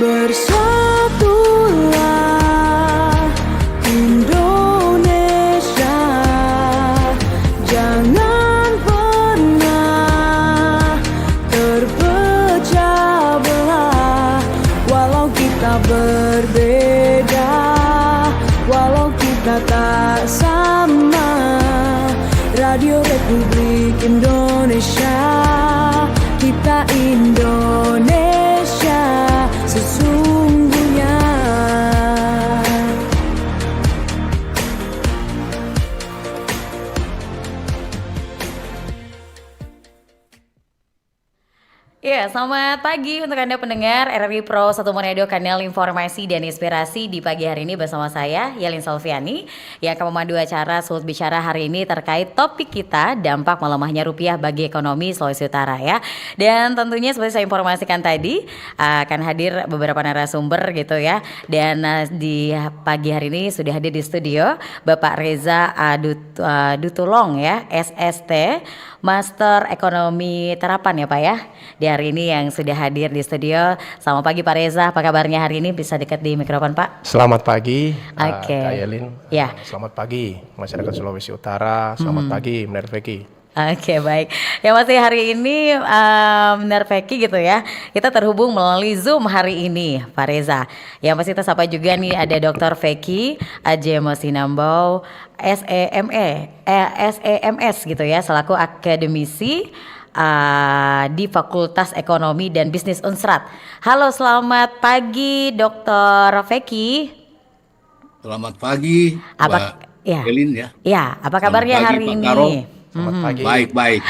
Bersatulah Indonesia, jangan pernah terpecah belah. Walau kita berbeda, walau kita tak sama, Radio Republik Indonesia, kita Indonesia sesungguhnya. Ya, selamat pagi untuk Anda pendengar RRI Pro 1 Manado, kanal informasi dan inspirasi. Di pagi hari ini bersama saya, Yelin Salviani, yang akan memandu acara Sulut Bicara hari ini terkait topik kita, dampak melemahnya rupiah bagi ekonomi Sulawesi Utara ya. Dan tentunya seperti saya informasikan tadi, akan hadir beberapa narasumber gitu ya. Dan di pagi hari ini sudah hadir di studio Bapak Reza Dutulong ya, SST, Master Ekonomi Terapan ya Pak ya. Di hari ini yang sudah hadir di studio. Selamat pagi Pak Reza, apa kabarnya hari ini? Bisa dekat di mikrofon Pak. Selamat pagi Kak Ya. Yelin. Selamat pagi masyarakat Sulawesi Utara. Selamat pagi Mner Feki. Oke, baik. Ya masih hari ini Mner Feki gitu ya. Kita terhubung melalui Zoom hari ini Pak Reza. Yang pasti kita sapa juga nih ada Dr. Feki Ajemo Sinambau SEMS gitu ya, selaku akademisi di Fakultas Ekonomi dan Bisnis Unsrat. Halo, selamat pagi Dr. Feki. Selamat pagi Mbak Elin ya. Ya, apa kabarnya pagi, hari Pak ini? Karo. Selamat pagi. Baik.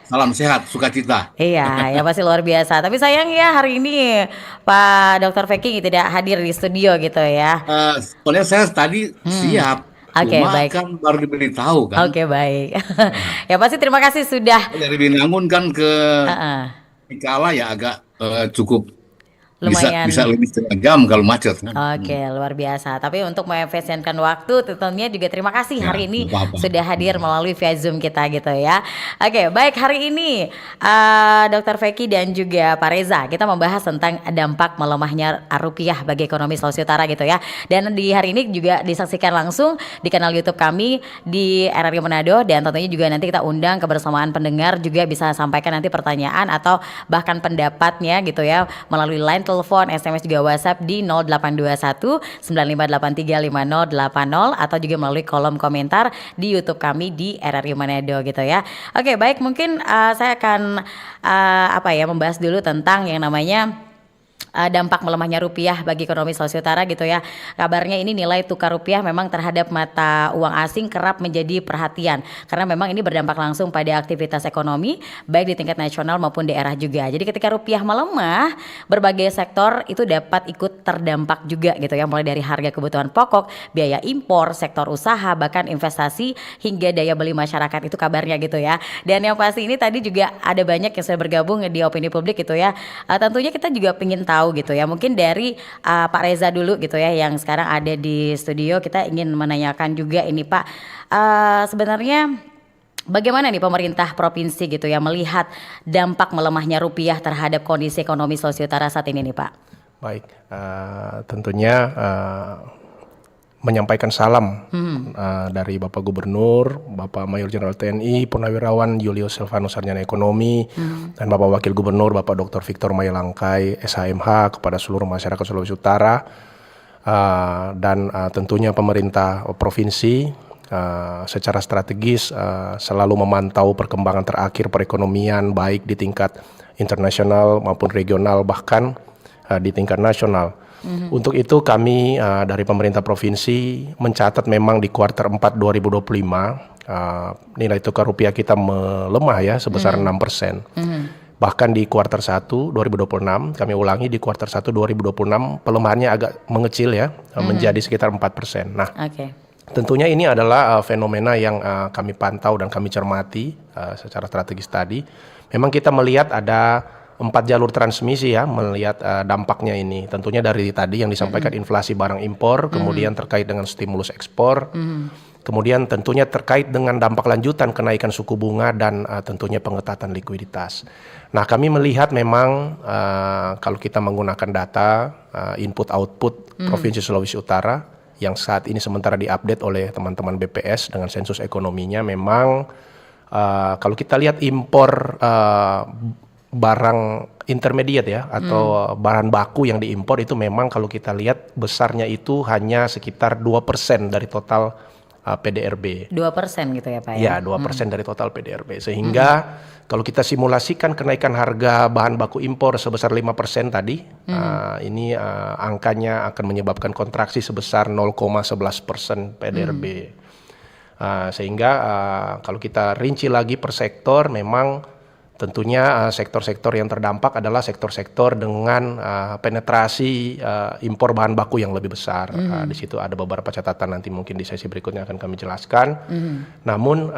Salam sehat, sukacita. Iya, ya pasti luar biasa. Tapi sayang ya hari ini Pak Dr. Feki tidak hadir di studio gitu ya. Soalnya saya tadi siap. Oke, Cuma baik. kan baru diberitahu kan. Oke, baik. Ya pasti terima kasih sudah. Dari Binangun kan ke Tikala ya agak cukup Lumayan. bisa lebih setengah jam kalau macet kan. Oke, luar biasa. Tapi untuk mengefisienkan waktu, tentunya juga terima kasih Ya, hari ini apa-apa. sudah hadir melalui via Zoom kita gitu ya. Oke, baik, hari ini Dr. Feki dan juga Pak Reza, kita membahas tentang dampak melemahnya rupiah bagi ekonomi Sulawesi Utara gitu ya. Dan di hari ini juga disaksikan langsung di kanal YouTube kami di RRI Manado, dan tentunya juga nanti kita undang kebersamaan pendengar juga bisa sampaikan nanti pertanyaan atau bahkan pendapatnya gitu ya melalui line, telepon, SMS juga WhatsApp di 0821 9583 5080 atau juga melalui kolom komentar di YouTube kami di RRI Manado gitu ya. Oke, baik, mungkin saya akan membahas dulu tentang yang namanya dampak melemahnya rupiah bagi ekonomi Sulawesi Utara gitu ya. Kabarnya ini nilai tukar rupiah memang terhadap mata uang asing kerap menjadi perhatian karena memang ini berdampak langsung pada aktivitas ekonomi baik di tingkat nasional maupun daerah juga. Jadi ketika rupiah melemah, berbagai sektor itu dapat ikut terdampak juga gitu ya, mulai dari harga kebutuhan pokok, biaya impor, sektor usaha, bahkan investasi hingga daya beli masyarakat, itu kabarnya gitu ya. Dan yang pasti ini tadi juga ada banyak yang sudah bergabung di opini publik gitu ya. Tentunya kita juga ingin tahu gitu ya, mungkin dari Pak Reza dulu gitu ya yang sekarang ada di studio. Kita ingin menanyakan juga ini Pak, sebenarnya bagaimana nih pemerintah provinsi gitu ya melihat dampak melemahnya rupiah terhadap kondisi ekonomi Sulawesi Utara saat ini nih Pak? Baik, tentunya menyampaikan salam dari Bapak Gubernur, Bapak Mayor Jenderal TNI Purnawirawan Julius Silvanus Sarjana Ekonomi, dan Bapak Wakil Gubernur Bapak Dr. Victor Mayalangkai SHMH kepada seluruh masyarakat Sulawesi Utara, dan tentunya pemerintah provinsi secara strategis selalu memantau perkembangan terakhir perekonomian baik di tingkat internasional maupun regional, bahkan di tingkat nasional. Untuk itu kami dari pemerintah provinsi mencatat memang di kuartal 4 2025 nilai tukar rupiah kita melemah ya sebesar 6%. Bahkan di kuartal 1 2026, kami ulangi di kuartal 1 2026 pelemahannya agak mengecil ya, menjadi sekitar 4%. Nah, tentunya ini adalah fenomena yang kami pantau dan kami cermati secara strategis tadi. Memang kita melihat ada 4 jalur transmisi ya, melihat dampaknya ini. Tentunya dari tadi yang disampaikan inflasi barang impor, kemudian terkait dengan stimulus ekspor, Kemudian tentunya terkait dengan dampak lanjutan kenaikan suku bunga dan tentunya pengetatan likuiditas. Nah, kami melihat memang kalau kita menggunakan data input output Provinsi Sulawesi Utara yang saat ini sementara diupdate oleh teman-teman BPS dengan sensus ekonominya, memang kalau kita lihat impor barang intermediate ya atau bahan baku yang diimpor itu memang kalau kita lihat besarnya itu hanya sekitar 2% dari total PDRB. 2% gitu ya Pak Ya, 2% dari total PDRB. Sehingga kalau kita simulasikan kenaikan harga bahan baku impor sebesar 5% tadi, ini angkanya akan menyebabkan kontraksi sebesar 0,11% PDRB. Sehingga kalau kita rinci lagi per sektor, memang tentunya sektor-sektor yang terdampak adalah sektor-sektor dengan penetrasi impor bahan baku yang lebih besar. Di situ ada beberapa catatan, nanti mungkin di sesi berikutnya akan kami jelaskan. Namun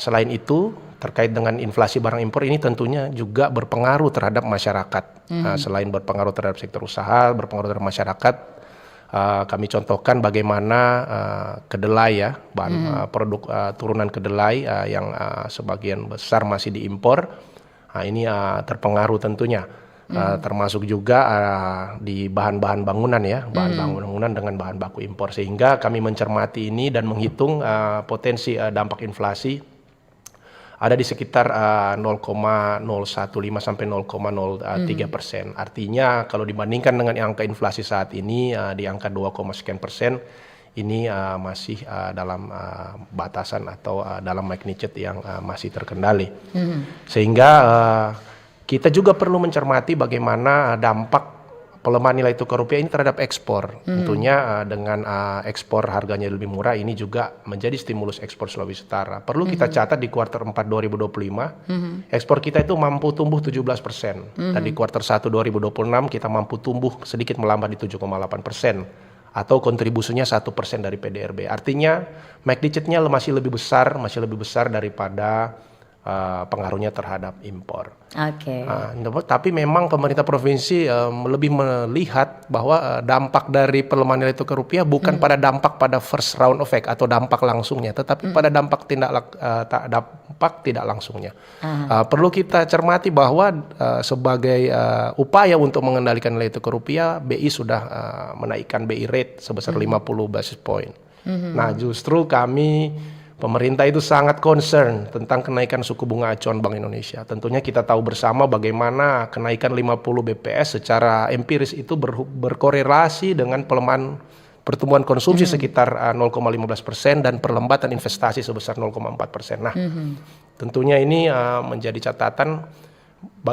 selain itu terkait dengan inflasi barang impor ini tentunya juga berpengaruh terhadap masyarakat. Selain berpengaruh terhadap sektor usaha, berpengaruh terhadap masyarakat. Kami contohkan bagaimana kedelai ya, bahan produk turunan kedelai yang sebagian besar masih diimpor. Ini terpengaruh tentunya, termasuk juga di bahan-bahan bangunan ya, bahan bangunan dengan bahan baku impor. Sehingga kami mencermati ini dan menghitung potensi dampak inflasi ada di sekitar 0,015 sampai 0,03%. Artinya kalau dibandingkan dengan angka inflasi saat ini di angka 2, sekian persen, ini masih dalam batasan atau dalam magnitude yang masih terkendali. Sehingga kita juga perlu mencermati bagaimana dampak pelemahan nilai tukar rupiah ini terhadap ekspor. Tentunya dengan ekspor harganya lebih murah, ini juga menjadi stimulus ekspor Sulawesi Utara. Perlu kita catat di kuartal 4 2025, ekspor kita itu mampu tumbuh 17%. Dan di kuartal 1 2026 kita mampu tumbuh sedikit melambat di 7,8%. Atau kontribusinya 1% dari PDRB. Artinya magnitude-nya masih lebih besar daripada pengaruhnya terhadap impor. Tapi memang pemerintah provinsi lebih melihat bahwa dampak dari pelemahan nilai tukar rupiah bukan pada dampak pada first round effect atau dampak langsungnya, tetapi pada dampak tidak langsungnya. Perlu kita cermati bahwa sebagai upaya untuk mengendalikan nilai tukar rupiah, BI sudah menaikkan BI rate sebesar 50 basis point. Nah, justru kami pemerintah itu sangat concern tentang kenaikan suku bunga acuan Bank Indonesia. Tentunya kita tahu bersama bagaimana kenaikan 50 BPS secara empiris itu berkorelasi dengan pelemahan pertumbuhan konsumsi sekitar 0,15% dan perlambatan investasi sebesar 0,4%. Nah, tentunya ini menjadi catatan,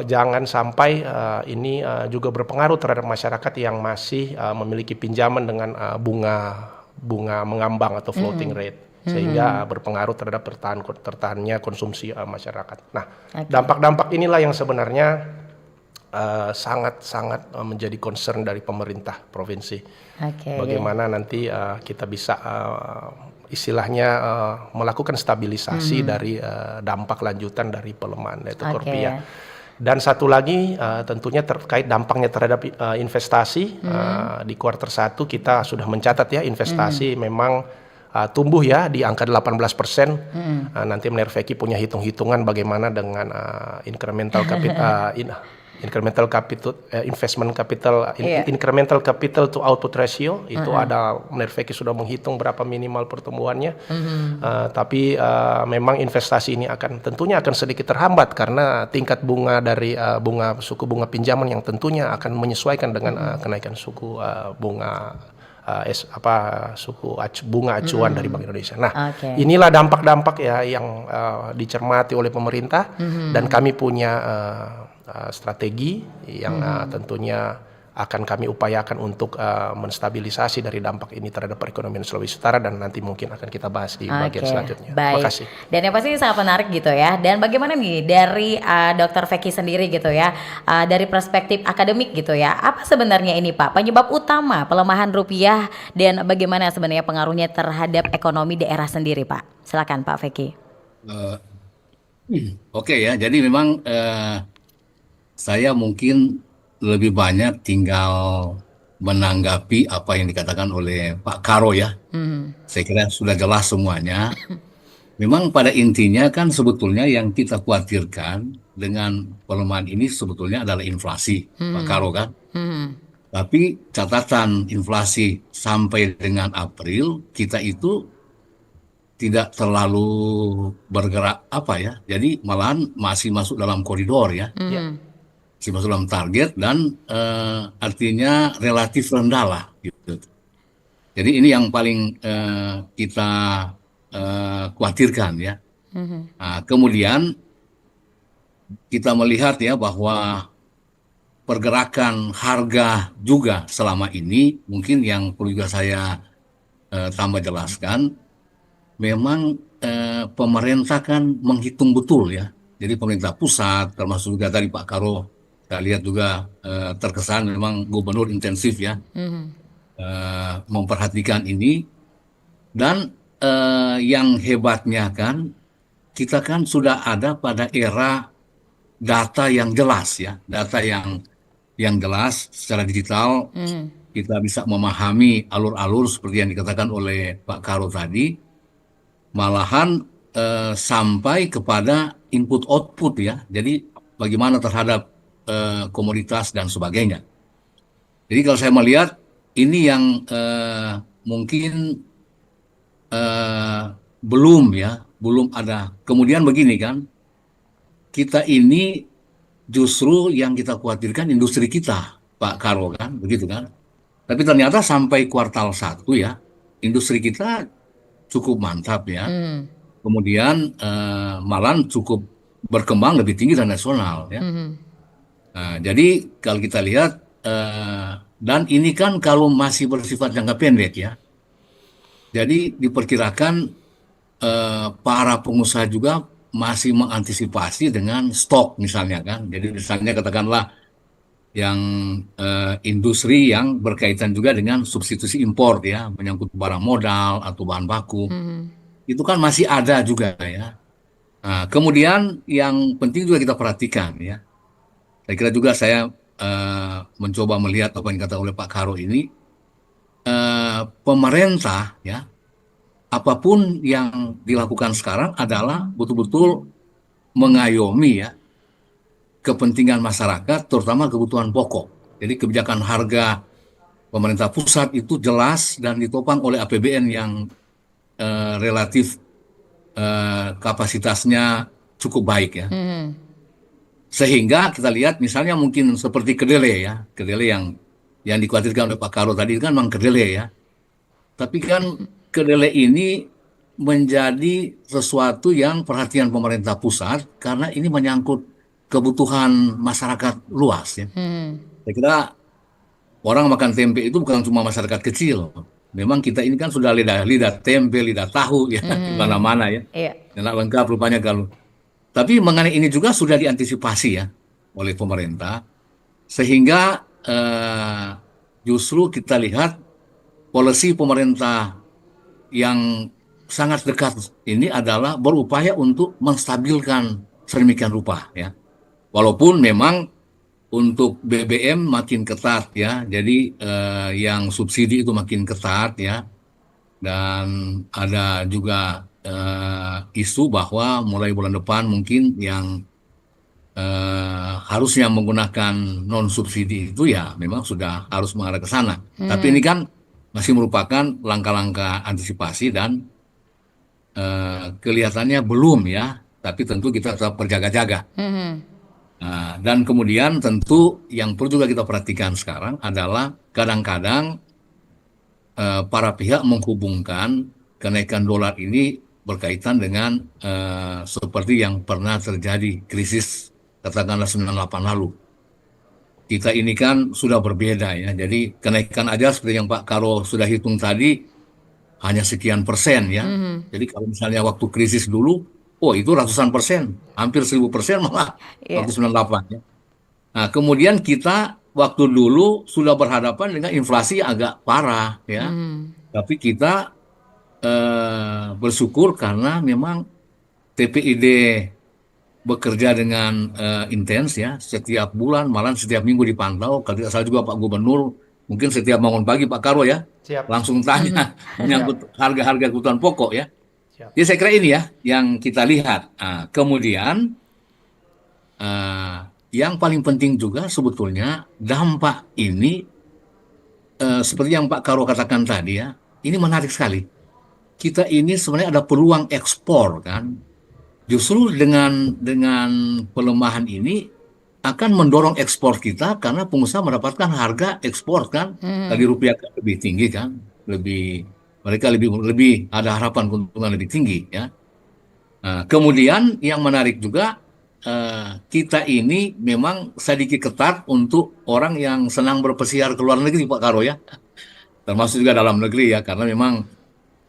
jangan sampai ini juga berpengaruh terhadap masyarakat yang masih memiliki pinjaman dengan bunga mengambang atau floating rate. Sehingga berpengaruh terhadap tertahannya konsumsi masyarakat. Nah, dampak-dampak inilah yang sebenarnya sangat-sangat menjadi concern dari pemerintah provinsi. Bagaimana nanti kita bisa istilahnya melakukan stabilisasi dari dampak lanjutan dari pelemahan nilai tukar rupiah. Dan satu lagi tentunya terkait dampaknya terhadap investasi. Di kuartal 1 kita sudah mencatat ya, investasi memang tumbuh ya di angka 18%. Nanti Menir Feki punya hitung-hitungan bagaimana dengan incremental capital to output ratio itu ada, Menir Feki sudah menghitung berapa minimal pertumbuhannya. Tapi memang investasi ini tentunya akan sedikit terhambat karena tingkat bunga dari suku bunga pinjaman yang tentunya akan menyesuaikan dengan kenaikan suku bunga bunga acuan dari Bank Indonesia. Nah, inilah dampak-dampak ya yang dicermati oleh pemerintah, dan kami punya strategi yang tentunya akan kami upayakan untuk menstabilisasi dari dampak ini terhadap perekonomian Sulawesi Utara, dan nanti mungkin akan kita bahas di bagian selanjutnya. Terima kasih. Dan yang pasti ini sangat menarik gitu ya. Dan bagaimana nih dari Dr. Feki sendiri gitu ya, dari perspektif akademik gitu ya, apa sebenarnya ini Pak penyebab utama pelemahan rupiah dan bagaimana sebenarnya pengaruhnya terhadap ekonomi daerah sendiri Pak? Silakan Pak Feki. Oke ya, jadi memang saya mungkin lebih banyak tinggal menanggapi apa yang dikatakan oleh Pak Karo ya. Saya kira sudah jelas semuanya. Memang pada intinya kan sebetulnya yang kita khawatirkan dengan pelemahan ini sebetulnya adalah inflasi, Pak Karo kan. Tapi catatan inflasi sampai dengan April kita itu tidak terlalu bergerak apa ya. Jadi malahan masih masuk dalam koridor ya. Masih masuk dalam target dan artinya relatif rendah lah gitu. Jadi ini yang paling kita khawatirkan ya. Nah, kemudian kita melihat ya bahwa pergerakan harga juga selama ini mungkin yang perlu juga saya tambah jelaskan, memang pemerintah kan menghitung betul ya. Jadi pemerintah pusat termasuk juga tadi Pak Karo, saya lihat juga terkesan memang gubernur intensif ya memperhatikan ini. Dan yang hebatnya kan kita kan sudah ada pada era data yang jelas ya, data yang jelas secara digital. Kita bisa memahami alur-alur seperti yang dikatakan oleh Pak Karo tadi, malahan sampai kepada input output ya. Jadi bagaimana terhadap komoditas dan sebagainya. Jadi kalau saya melihat ini yang mungkin belum ada. Kemudian begini kan, kita ini justru yang kita khawatirkan industri kita, Pak Karo kan, begitu kan. Tapi ternyata sampai kuartal 1 ya, industri kita cukup mantap ya. Kemudian malah cukup berkembang lebih tinggi dan nasional ya. Nah, jadi kalau kita lihat dan ini kan kalau masih bersifat jangka pendek ya. Jadi diperkirakan para pengusaha juga masih mengantisipasi dengan stok misalnya kan. Jadi misalnya katakanlah yang industri yang berkaitan juga dengan substitusi impor ya, menyangkut barang modal atau bahan baku. Itu kan masih ada juga ya. Nah, kemudian yang penting juga kita perhatikan ya. Saya kira juga saya mencoba melihat apa yang dikatakan oleh Pak Karo ini. Pemerintah ya, apapun yang dilakukan sekarang adalah betul-betul mengayomi ya kepentingan masyarakat, terutama kebutuhan pokok. Jadi kebijakan harga pemerintah pusat itu jelas dan ditopang oleh APBN yang relatif kapasitasnya cukup baik ya. Sehingga kita lihat misalnya mungkin seperti kedelai ya, kedelai yang dikhawatirkan oleh Pak Karo tadi kan memang kedelai ya. Tapi kan kedelai ini menjadi sesuatu yang perhatian pemerintah pusat karena ini menyangkut kebutuhan masyarakat luas ya. Saya kira orang makan tempe itu bukan cuma masyarakat kecil. Memang kita ini kan sudah lidah tempe, lidah tahu ya di mana-mana ya. Enak lengkap rupanya kalau. Tapi mengenai ini juga sudah diantisipasi ya oleh pemerintah sehingga justru kita lihat polisi pemerintah yang sangat dekat ini adalah berupaya untuk menstabilkan sedemikian rupa ya. Walaupun memang untuk BBM makin ketat ya, jadi yang subsidi itu makin ketat ya, dan ada juga isu bahwa mulai bulan depan mungkin yang harusnya menggunakan non subsidi itu ya memang sudah harus mengarah ke sana. Tapi ini kan masih merupakan langkah-langkah antisipasi dan kelihatannya belum ya, tapi tentu kita tetap berjaga-jaga. Nah, dan kemudian tentu yang perlu juga kita perhatikan sekarang adalah kadang-kadang para pihak menghubungkan kenaikan dolar ini berkaitan dengan seperti yang pernah terjadi krisis katakanlah 98 lalu. Kita ini kan sudah berbeda ya, jadi kenaikan aja seperti yang Pak Karo sudah hitung tadi hanya sekian persen ya. Jadi kalau misalnya waktu krisis dulu, oh itu ratusan persen, hampir 1000% malah waktu 98 ya. Nah kemudian kita waktu dulu sudah berhadapan dengan inflasi yang agak parah ya, tapi kita bersyukur karena memang TPID bekerja dengan intens ya, setiap bulan malah setiap minggu dipantau. Kalau tidak salah juga Pak Gubernur mungkin setiap bangun pagi Pak Karo ya, Siap. langsung tanya menyangkut harga-harga kebutuhan pokok ya. Siap. Jadi saya kira ini ya yang kita lihat. Kemudian yang paling penting juga sebetulnya dampak ini seperti yang Pak Karo katakan tadi ya, ini menarik sekali. Kita ini sebenarnya ada peluang ekspor kan. Justru dengan pelemahan ini akan mendorong ekspor kita karena pengusaha mendapatkan harga ekspor kan, tadi rupiah lebih tinggi kan, mereka lebih ada harapan keuntungan lebih tinggi ya. Kemudian yang menarik juga kita ini memang sedikit ketat untuk orang yang senang berpesiar ke luar negeri Pak Karo ya, termasuk juga dalam negeri ya, karena memang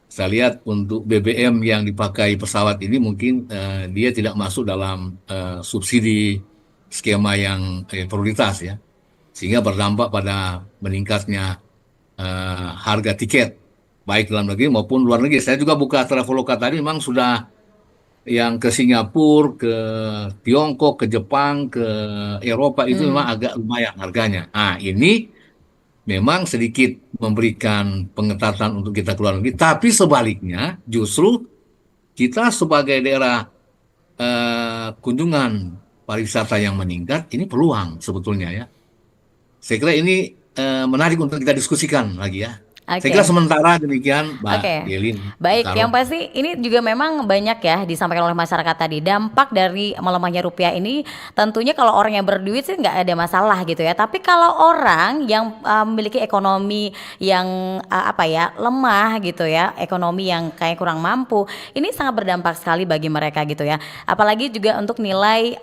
saya lihat untuk BBM yang dipakai pesawat ini mungkin dia tidak masuk dalam subsidi skema yang prioritas ya, sehingga berdampak pada meningkatnya harga tiket baik dalam negeri maupun luar negeri. Saya juga buka Traveloka tadi, memang sudah yang ke Singapura, ke Tiongkok, ke Jepang, ke Eropa itu memang agak lumayan harganya. Nah, ini memang sedikit memberikan pengetatan untuk kita keluar negeri, tapi sebaliknya justru kita sebagai daerah kunjungan pariwisata yang meningkat, ini peluang sebetulnya ya. Saya kira ini menarik untuk kita diskusikan lagi ya. Oke. Saya kira sementara demikian, Mbak Oke. Yelin. Baik, Karo. yang pasti ini juga memang banyak ya disampaikan oleh masyarakat tadi. Dampak dari melemahnya rupiah ini tentunya kalau orang yang berduit sih nggak ada masalah gitu ya. Tapi kalau orang yang memiliki ekonomi yang lemah gitu ya, ekonomi yang kayak kurang mampu, ini sangat berdampak sekali bagi mereka gitu ya. Apalagi juga untuk nilai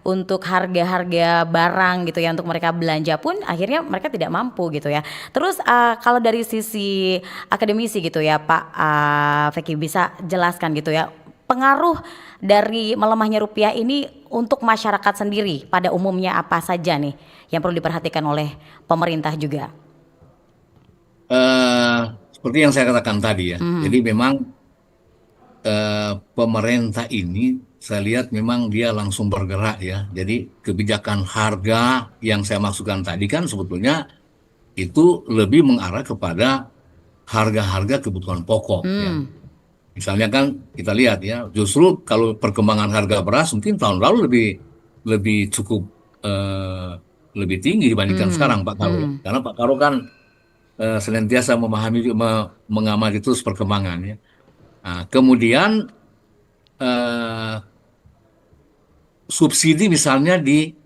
untuk harga-harga barang gitu ya, untuk mereka belanja pun akhirnya mereka tidak mampu gitu ya. Terus kalau dari sisi akademisi gitu ya Pak Feki, bisa jelaskan gitu ya pengaruh dari melemahnya rupiah ini untuk masyarakat sendiri pada umumnya apa saja nih yang perlu diperhatikan oleh pemerintah juga? Seperti yang saya katakan tadi ya, jadi memang pemerintah ini saya lihat memang dia langsung bergerak ya. Jadi kebijakan harga yang saya maksudkan tadi kan sebetulnya itu lebih mengarah kepada harga-harga kebutuhan pokok ya. Misalnya kan kita lihat ya, justru kalau perkembangan harga beras mungkin tahun lalu lebih cukup lebih tinggi dibandingkan sekarang Pak Karo. Karena Pak Karo kan senantiasa memahami mengamati terus perkembangan ya. Nah, kemudian subsidi misalnya di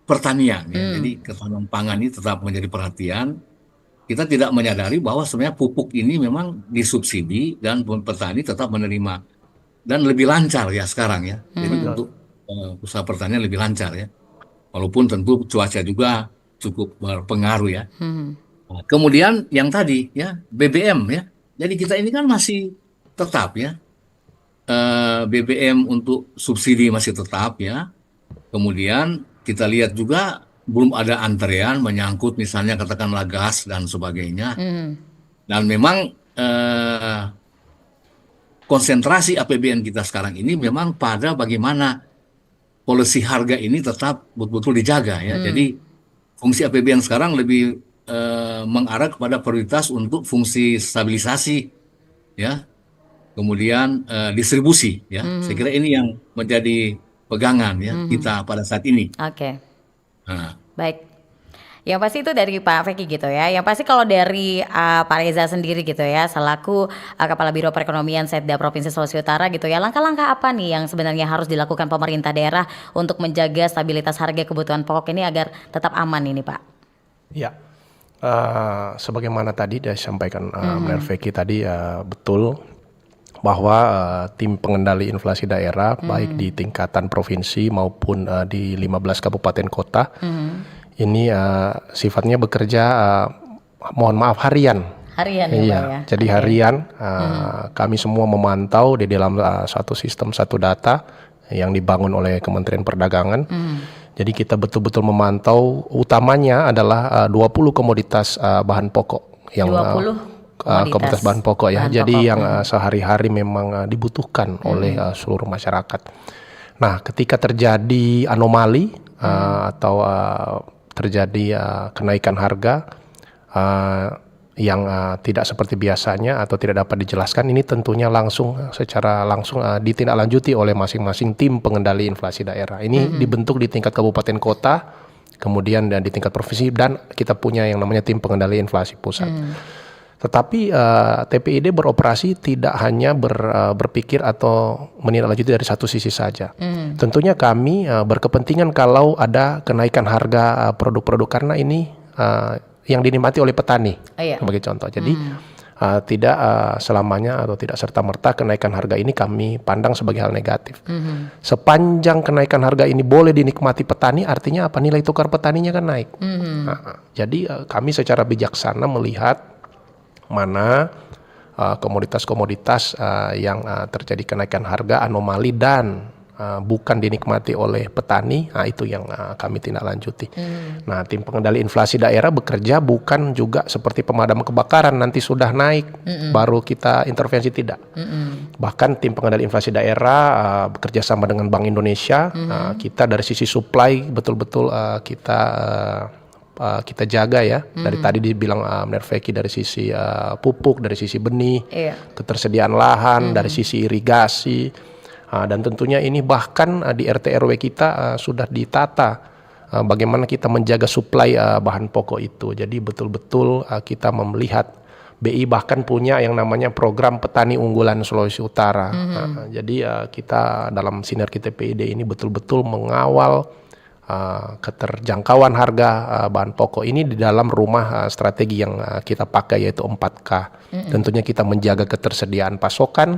pertanian ya. Jadi ketahanan pangan ini tetap menjadi perhatian. Kita tidak menyadari bahwa sebenarnya pupuk ini memang disubsidi dan petani tetap menerima dan lebih lancar ya sekarang ya. Jadi untuk usaha pertanian lebih lancar ya. Walaupun tentu cuaca juga cukup berpengaruh ya. Nah, kemudian yang tadi ya BBM ya. Jadi kita ini kan masih tetap ya. BBM untuk subsidi masih tetap ya. Kemudian kita lihat juga belum ada antrean menyangkut misalnya katakanlah gas dan sebagainya. Dan memang konsentrasi APBN kita sekarang ini memang pada bagaimana polisi harga ini tetap betul-betul dijaga ya. Jadi fungsi APBN sekarang lebih mengarah kepada prioritas untuk fungsi stabilisasi ya. Kemudian distribusi ya. Saya kira ini yang menjadi pegangan ya kita pada saat ini. Oke. Baik. Yang pasti itu dari Pak Feki gitu ya. Yang pasti kalau dari Pak Reza sendiri gitu ya, selaku Kepala Biro Perekonomian Setda Provinsi Sulawesi Utara gitu ya, langkah-langkah apa nih yang sebenarnya harus dilakukan pemerintah daerah untuk menjaga stabilitas harga kebutuhan pokok ini agar tetap aman ini Pak? Ya, sebagaimana tadi disampaikan Menurut Feki tadi betul bahwa tim pengendali inflasi daerah baik di tingkatan provinsi maupun di 15 kabupaten kota ini sifatnya bekerja mohon maaf harian ya Pak ya. Jadi harian kami semua memantau di dalam satu sistem satu data yang dibangun oleh Kementerian Perdagangan. Jadi kita betul-betul memantau, utamanya adalah 20 komoditas bahan pokok yang 20 komoditas bahan pokok ya. Jadi pokok. yang sehari-hari memang dibutuhkan oleh seluruh masyarakat. Nah, ketika terjadi anomali atau terjadi kenaikan harga yang tidak seperti biasanya atau tidak dapat dijelaskan, ini tentunya secara langsung ditindaklanjuti oleh masing-masing tim pengendali inflasi daerah. Ini dibentuk di tingkat kabupaten kota, kemudian dan di tingkat provinsi, dan kita punya yang namanya tim pengendali inflasi pusat. Tetapi TPID beroperasi tidak hanya berpikir atau menindaklanjuti dari satu sisi saja. Tentunya kami berkepentingan kalau ada kenaikan harga produk-produk, karena ini yang dinikmati oleh petani sebagai contoh. Jadi tidak selamanya atau tidak serta-merta kenaikan harga ini kami pandang sebagai hal negatif. Sepanjang kenaikan harga ini boleh dinikmati petani, artinya apa? Nilai tukar petaninya kan naik. Jadi kami secara bijaksana melihat mana komoditas-komoditas yang terjadi kenaikan harga anomali dan bukan dinikmati oleh petani, itu yang kami tindak lanjuti. Nah, tim pengendali inflasi daerah bekerja bukan juga seperti pemadam kebakaran, nanti sudah naik baru kita intervensi, tidak. Bahkan tim pengendali inflasi daerah bekerja sama dengan Bank Indonesia, kita dari sisi supply betul-betul kita jaga ya. Dari tadi dibilang Mr. Feki dari sisi pupuk, dari sisi benih, ketersediaan lahan, dari sisi irigasi. Dan tentunya ini bahkan di RT RW kita sudah ditata bagaimana kita menjaga suplai bahan pokok itu. Jadi betul-betul kita melihat BI bahkan punya yang namanya program petani unggulan Sulawesi Utara. Jadi kita dalam sinergi TPID ini betul-betul mengawal keterjangkauan harga bahan pokok ini di dalam rumah strategi yang kita pakai, yaitu 4K. Tentunya kita menjaga ketersediaan pasokan,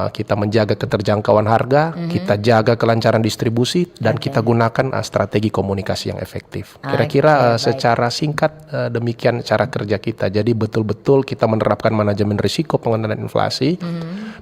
kita menjaga keterjangkauan harga, kita jaga kelancaran distribusi, dan kita gunakan strategi komunikasi yang efektif. Kira-kira secara singkat demikian cara kerja kita. Jadi betul-betul kita menerapkan manajemen risiko pengendalian inflasi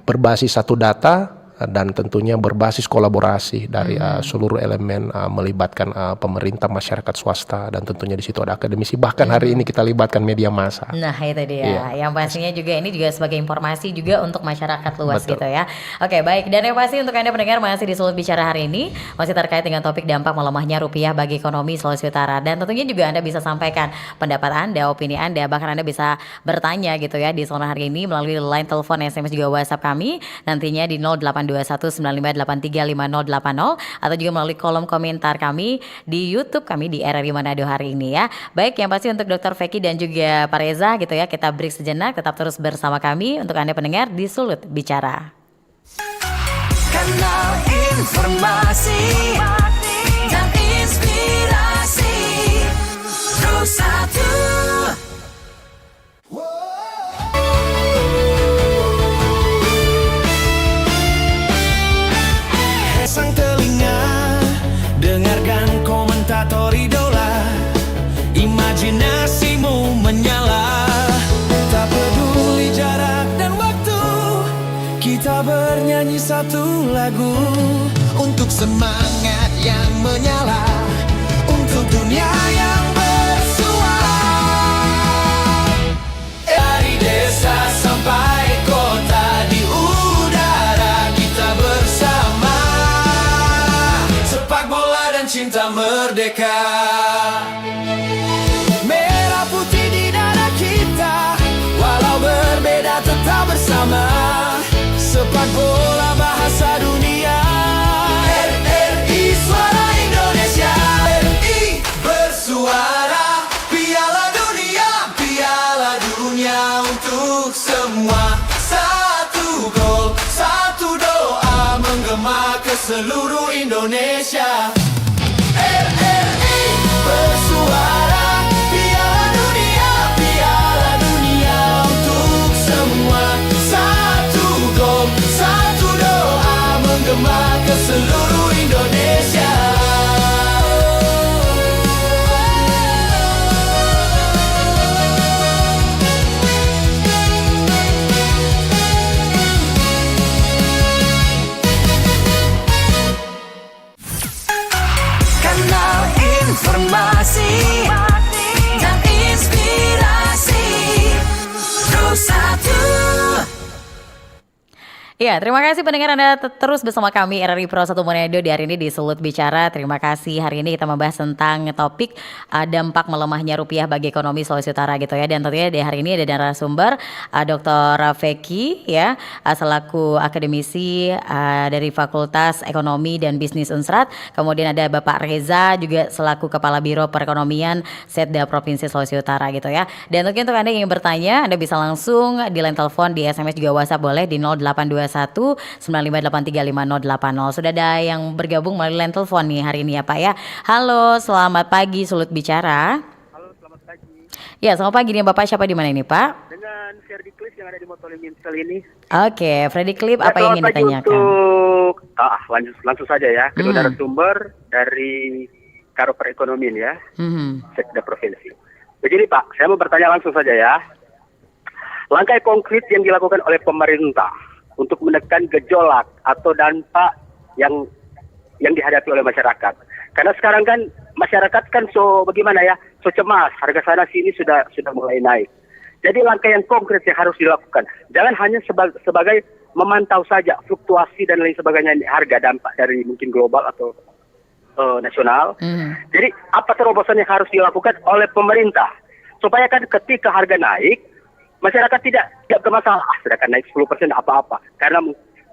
berbasis satu data, dan tentunya berbasis kolaborasi dari seluruh elemen, melibatkan pemerintah, masyarakat swasta, dan tentunya di situ ada akademisi, bahkan hari ini kita libatkan media massa. Nah, itu dia. Yang pastinya juga ini juga sebagai informasi juga untuk masyarakat luas. Betul. Gitu ya. Oke, baik. Dan yang pasti untuk Anda pendengar, masih di Sulut Bicara hari ini masih terkait dengan topik dampak melemahnya rupiah bagi ekonomi Sulawesi Utara, dan tentunya juga Anda bisa sampaikan pendapat Anda, opini Anda, bahkan Anda bisa bertanya gitu ya di sore hari ini melalui line telepon, SMS juga WhatsApp kami nantinya di 082195835080, atau juga melalui kolom komentar kami di YouTube kami di RRI Manado hari ini ya. Baik, yang pasti untuk Dr. Feki dan juga Pak Reza gitu ya, kita break sejenak, tetap terus bersama kami untuk Anda pendengar di Sulut Bicara. Kanal informasi dan inspirasi Terus Satu. Sang telinga, dengarkan komentator idola, imajinasimu menyala. Tak peduli jarak dan waktu, kita bernyanyi satu lagu. Untuk semangat yang menyala, untuk dunia yang bersuara. Dari desa sampai kota, di udara kita bersama. Sepak bola dan cinta merdeka, merah putih di dada kita, walau berbeda tetap bersama. Sepak bola bahasa dunia, RRI suara Indonesia. RRI bersuara, piala dunia untuk semua. Satu gol, satu doa menggema ke seluruh Indonesia. RRI bersuara, piala dunia untuk semua. Satu gol, satu doa menggema ke seluruh Indonesia. Kanal informasi dan inspirasi Terus Satu. Ya, terima kasih pendengar Anda terus bersama kami RRI Pro 1 Manado di hari ini di Sulut Bicara. Terima kasih. Hari ini kita membahas tentang topik dampak melemahnya rupiah bagi ekonomi Sulawesi Utara gitu ya. Dan tentunya di hari ini ada narasumber Dr. Feki ya, selaku akademisi dari Fakultas Ekonomi dan Bisnis Unsrat. Kemudian ada Bapak Reza juga selaku Kepala Biro Perekonomian Setda Provinsi Sulawesi Utara gitu ya. Dan tentunya untuk Anda yang ingin bertanya, Anda bisa langsung di line telepon, di SMS juga WhatsApp boleh di 0821 95835080. Sudah ada yang bergabung melalui line telepon nih hari ini ya Pak ya. Halo, selamat pagi Sulut Bicara. Halo, selamat pagi. Ya, selamat pagi nih Bapak, siapa di mana ini Pak? Dengan Ferdi Klis yang ada di Motolim Minsel ini. Oke, Freddy Clip Ya, apa yang ingin selamat pagi ditanyakan? untuk langsung saja ya. Kedua narasumber dari Karo Perekonomian ya, Sekda Provinsi. Begini Pak, saya mau bertanya langsung saja ya. Langkah konkret yang dilakukan oleh pemerintah untuk menekan gejolak atau dampak yang dihadapi oleh masyarakat. Karena sekarang kan masyarakat kan bagaimana ya, cemas, harga sana sini sudah mulai naik. Jadi langkah yang konkret yang harus dilakukan, jangan hanya sebagai memantau saja fluktuasi dan lain sebagainya harga dampak dari mungkin global atau nasional. Jadi apa terobosan yang harus dilakukan oleh pemerintah supaya kan ketika harga naik masyarakat tidak bermasalah, sedangkan naik 10% apa-apa. Karena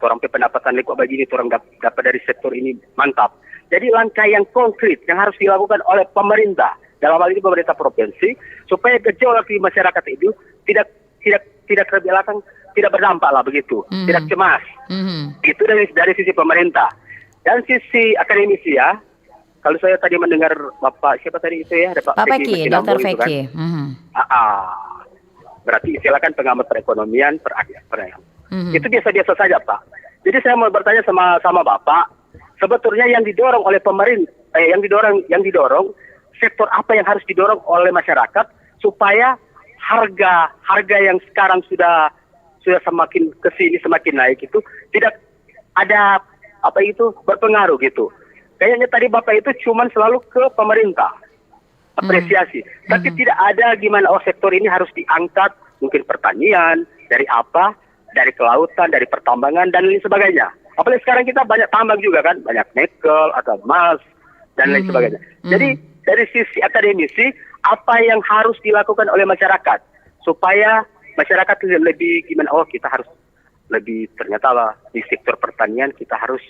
orang pendapatan lekuk bagi ini, orang dapat dari sektor ini mantap. Jadi langkah yang konkret yang harus dilakukan oleh pemerintah, dalam hal ini pemerintah provinsi, supaya gejolak di masyarakat itu tidak terbelakang, tidak berdampak lah begitu, tidak cemas. Itu dari sisi pemerintah. Dan sisi akademisi ya, kalau saya tadi mendengar Bapak, siapa tadi itu ya? Ada Pak Feki, Dr. Feki. Berarti silakan pengamat perekonomian, itu biasa-biasa saja Pak. Jadi saya mau bertanya sama Bapak, sebetulnya yang didorong oleh pemerintah, yang didorong sektor apa yang harus didorong oleh masyarakat supaya harga yang sekarang sudah semakin kesini semakin naik itu tidak ada berpengaruh gitu. Kayaknya tadi Bapak itu cuman selalu ke pemerintah. Apresiasi, tapi tidak ada gimana sektor ini harus diangkat, mungkin pertanian, dari kelautan, dari pertambangan dan lain sebagainya. Apalagi sekarang kita banyak tambang juga kan, banyak nikel atau emas dan lain sebagainya. Jadi dari sisi akademisi, apa yang harus dilakukan oleh masyarakat supaya masyarakat lebih gimana? Kita harus lebih, ternyata lah di sektor pertanian kita harus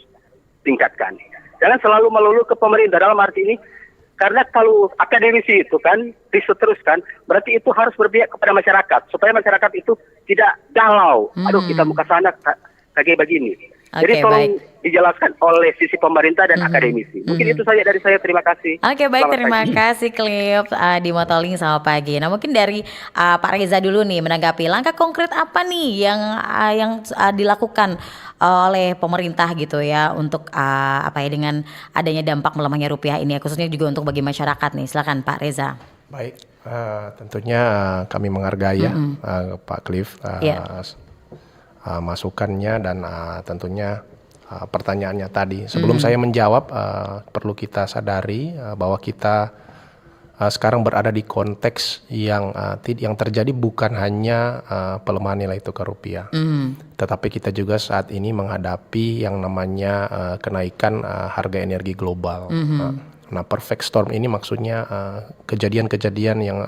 tingkatkan. Jangan selalu melulu ke pemerintah dalam arti ini. Karena kalau akademisi itu kan diteruskan, berarti itu harus berpihak kepada masyarakat supaya masyarakat itu tidak galau. Aduh, kita mau ke sana kayak begini. Jadi tolong dijelaskan oleh sisi pemerintah dan akademisi. Mungkin itu saja dari saya. Terima kasih. Oke, baik, terima kasih Clip di Motoling sama pagi. Nah, mungkin dari Pak Reza dulu nih menanggapi langkah konkret apa nih yang dilakukan oleh pemerintah gitu ya untuk dengan adanya dampak melemahnya rupiah ini ya, khususnya juga untuk bagi masyarakat nih. Silakan Pak Reza. Baik, tentunya kami menghargai ya Pak Cliff masukannya dan tentunya pertanyaannya tadi. Sebelum saya menjawab, perlu kita sadari bahwa kita sekarang berada di konteks yang terjadi bukan hanya pelemahan nilai tukar rupiah, tetapi kita juga saat ini menghadapi yang namanya kenaikan harga energi global. Nah, perfect storm ini maksudnya kejadian-kejadian yang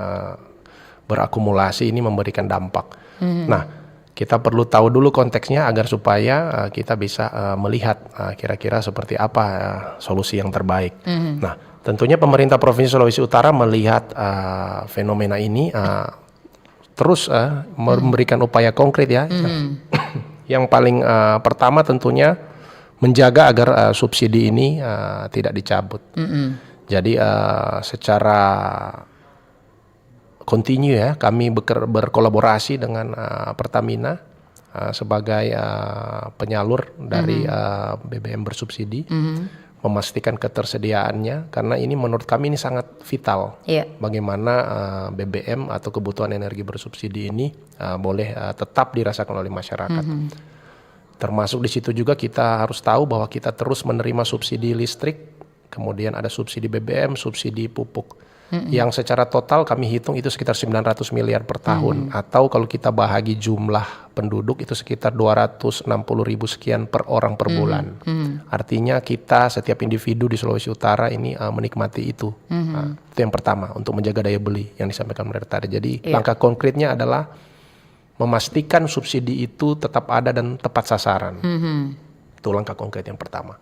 berakumulasi ini memberikan dampak. Nah, kita perlu tahu dulu konteksnya agar supaya kita bisa melihat kira-kira seperti apa solusi yang terbaik. Nah, tentunya pemerintah Provinsi Sulawesi Utara melihat fenomena ini terus memberikan upaya konkret ya. Yang paling pertama tentunya menjaga agar subsidi ini tidak dicabut. Jadi secara continue ya, kami berkolaborasi dengan Pertamina sebagai penyalur dari BBM bersubsidi, memastikan ketersediaannya karena ini menurut kami ini sangat vital. Bagaimana BBM atau kebutuhan energi bersubsidi ini boleh tetap dirasakan oleh masyarakat. Termasuk di situ juga kita harus tahu bahwa kita terus menerima subsidi listrik, kemudian ada subsidi BBM, subsidi pupuk. yang secara total kami hitung itu sekitar 900 miliar per tahun, atau kalau kita bahagi jumlah penduduk itu sekitar 260 ribu sekian per orang per bulan. Artinya kita setiap individu di Sulawesi Utara ini menikmati itu. Itu yang pertama, untuk menjaga daya beli yang disampaikan Mbak tadi. Jadi langkah konkretnya adalah memastikan subsidi itu tetap ada dan tepat sasaran. Itu langkah konkret yang pertama.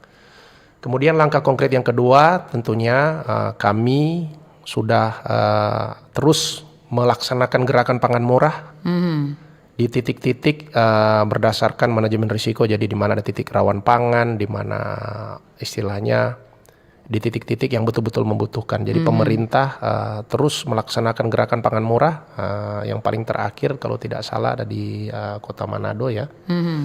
Kemudian langkah konkret yang kedua, tentunya kami sudah terus melaksanakan gerakan pangan murah di titik-titik berdasarkan manajemen risiko. Jadi di mana ada titik rawan pangan, di mana istilahnya di titik-titik yang betul-betul membutuhkan. Jadi pemerintah terus melaksanakan gerakan pangan murah. Yang paling terakhir kalau tidak salah ada di Kota Manado ya.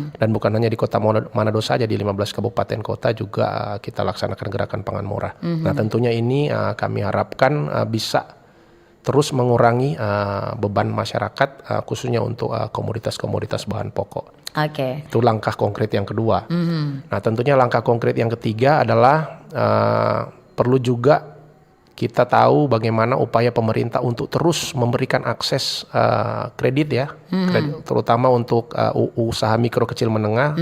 Dan bukan hanya di Kota Manado saja, di 15 kabupaten kota juga kita laksanakan gerakan pangan murah. Nah tentunya ini kami harapkan bisa terus mengurangi beban masyarakat, khususnya untuk komoditas-komoditas bahan pokok. Itu langkah konkret yang kedua. Nah tentunya langkah konkret yang ketiga adalah perlu juga kita tahu bagaimana upaya pemerintah untuk terus memberikan akses kredit ya, kredit, terutama untuk usaha mikro kecil menengah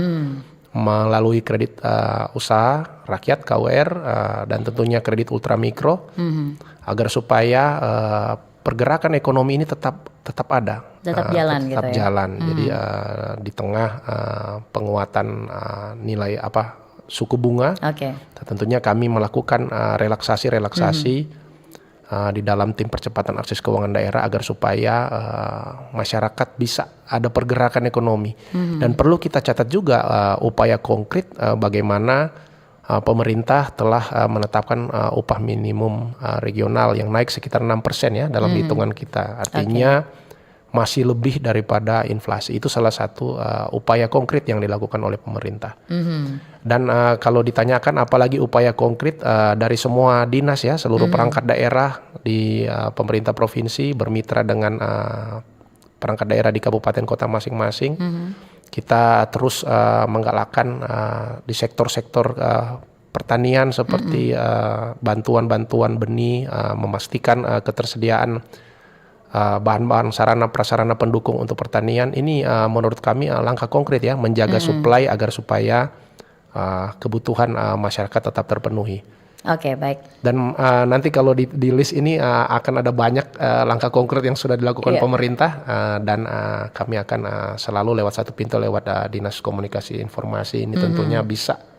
melalui kredit usaha rakyat KUR dan tentunya kredit ultramikro agar supaya pergerakan ekonomi ini tetap ada, tetap jalan tetap gitu ya. jalan. Jadi di tengah penguatan nilai suku bunga, tentunya kami melakukan relaksasi di dalam tim percepatan akses keuangan daerah agar supaya masyarakat bisa ada pergerakan ekonomi. Dan perlu kita catat juga upaya konkret bagaimana pemerintah telah menetapkan upah minimum regional yang naik sekitar 6% ya dalam hitungan kita. Artinya masih lebih daripada inflasi. Itu salah satu upaya konkret yang dilakukan oleh pemerintah. Dan kalau ditanyakan apalagi upaya konkret dari semua dinas ya, seluruh perangkat daerah di pemerintah provinsi bermitra dengan perangkat daerah di kabupaten kota masing-masing. Kita terus menggalakkan di sektor-sektor pertanian seperti bantuan-bantuan benih, memastikan ketersediaan bahan-bahan sarana prasarana pendukung untuk pertanian. Ini menurut kami langkah konkret ya, menjaga supply agar supaya kebutuhan masyarakat tetap terpenuhi. Baik. Dan nanti kalau di list ini akan ada banyak langkah konkret yang sudah dilakukan pemerintah dan kami akan selalu lewat satu pintu, lewat Dinas Komunikasi Informasi ini tentunya bisa